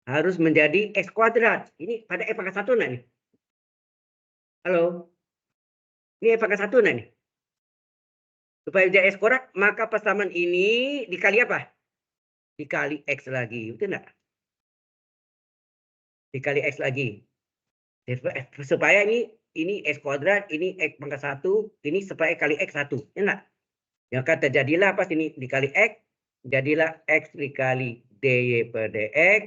harus menjadi X kuadrat. Ini pada X pangkat 1 enggak nih? Halo? Ini X pangkat 1 enggak nih? Supaya menjadi X kuadrat, maka persamaan ini dikali apa? Dikali X lagi. Betul enggak? Dikali X lagi. Supaya ini X kuadrat, ini X pangkat 1, ini supaya kali X 1. Ya enggak? Yang kata jadilah apa sini dikali X, jadilah X dikali DY per DX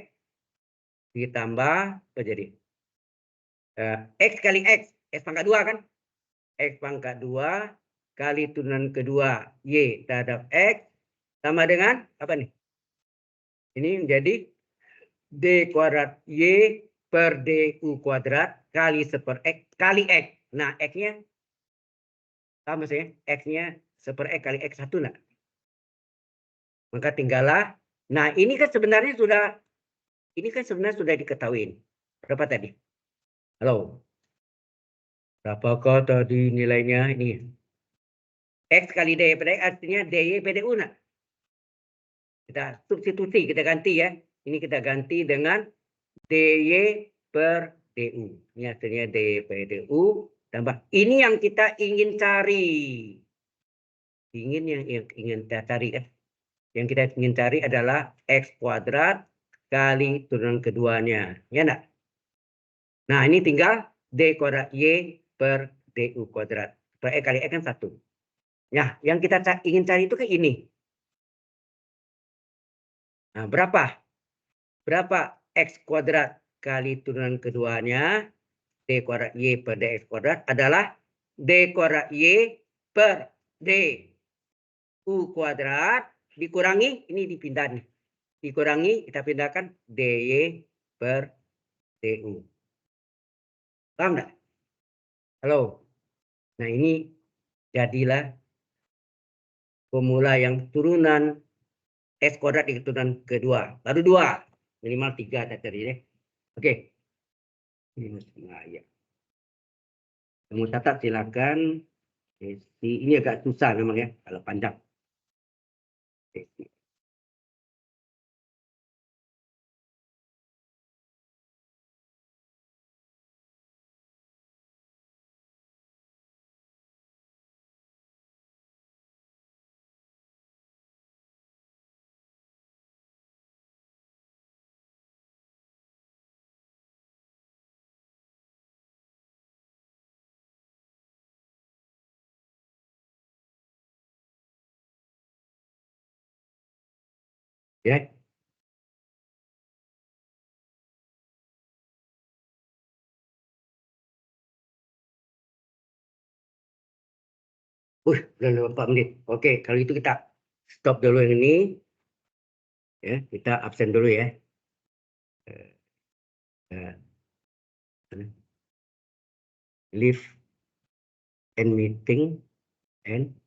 ditambah apa jadi? X kali X, X pangkat 2 kan? X pangkat 2 kali turunan kedua Y terhadap X sama dengan apa nih? Ini menjadi D kuadrat Y per DU kuadrat kali seper X kali X. Nah, X-nya sama sih, X-nya seper X kali X 1 enggak? Maka tinggallah. Nah, ini kan sebenarnya sudah diketahui. Berapa tadi? Halo. Berapakah tadi nilainya ini? X kali DY per DX artinya DY per DU enggak? Kita substitusi, kita ganti ya. Ini kita ganti dengan DY per DU. Ini artinya DY per DU tambah ini yang kita ingin cari. Yang ingin kita cari kan. Yang kita ingin cari adalah X kuadrat kali turunan keduanya. Ya enggak? Nah, ini tinggal D kuadrat Y per DU kuadrat. Per X kali X kan 1. Nah, yang kita ingin cari itu kan ini. Nah, berapa? Berapa X kuadrat kali turunan keduanya? D kuadrat Y per DX kuadrat adalah D kuadrat Y per D U kuadrat dikurangi, ini dipindah nih. Dikurangi, kita pindahkan DY per DU. Paham enggak? Halo? Nah, ini jadilah formula yang turunan X kuadrat di turunan kedua. Baru 2. Minimal 3 tadi deh. Oke. Nah, ya. Kamu catat silakan. Ini agak susah memang ya kalau panjang. Ya. Udah 4 menit. Oke, kalau itu kita stop dulu yang ini. Ya, kita absen dulu ya. Leave and meeting and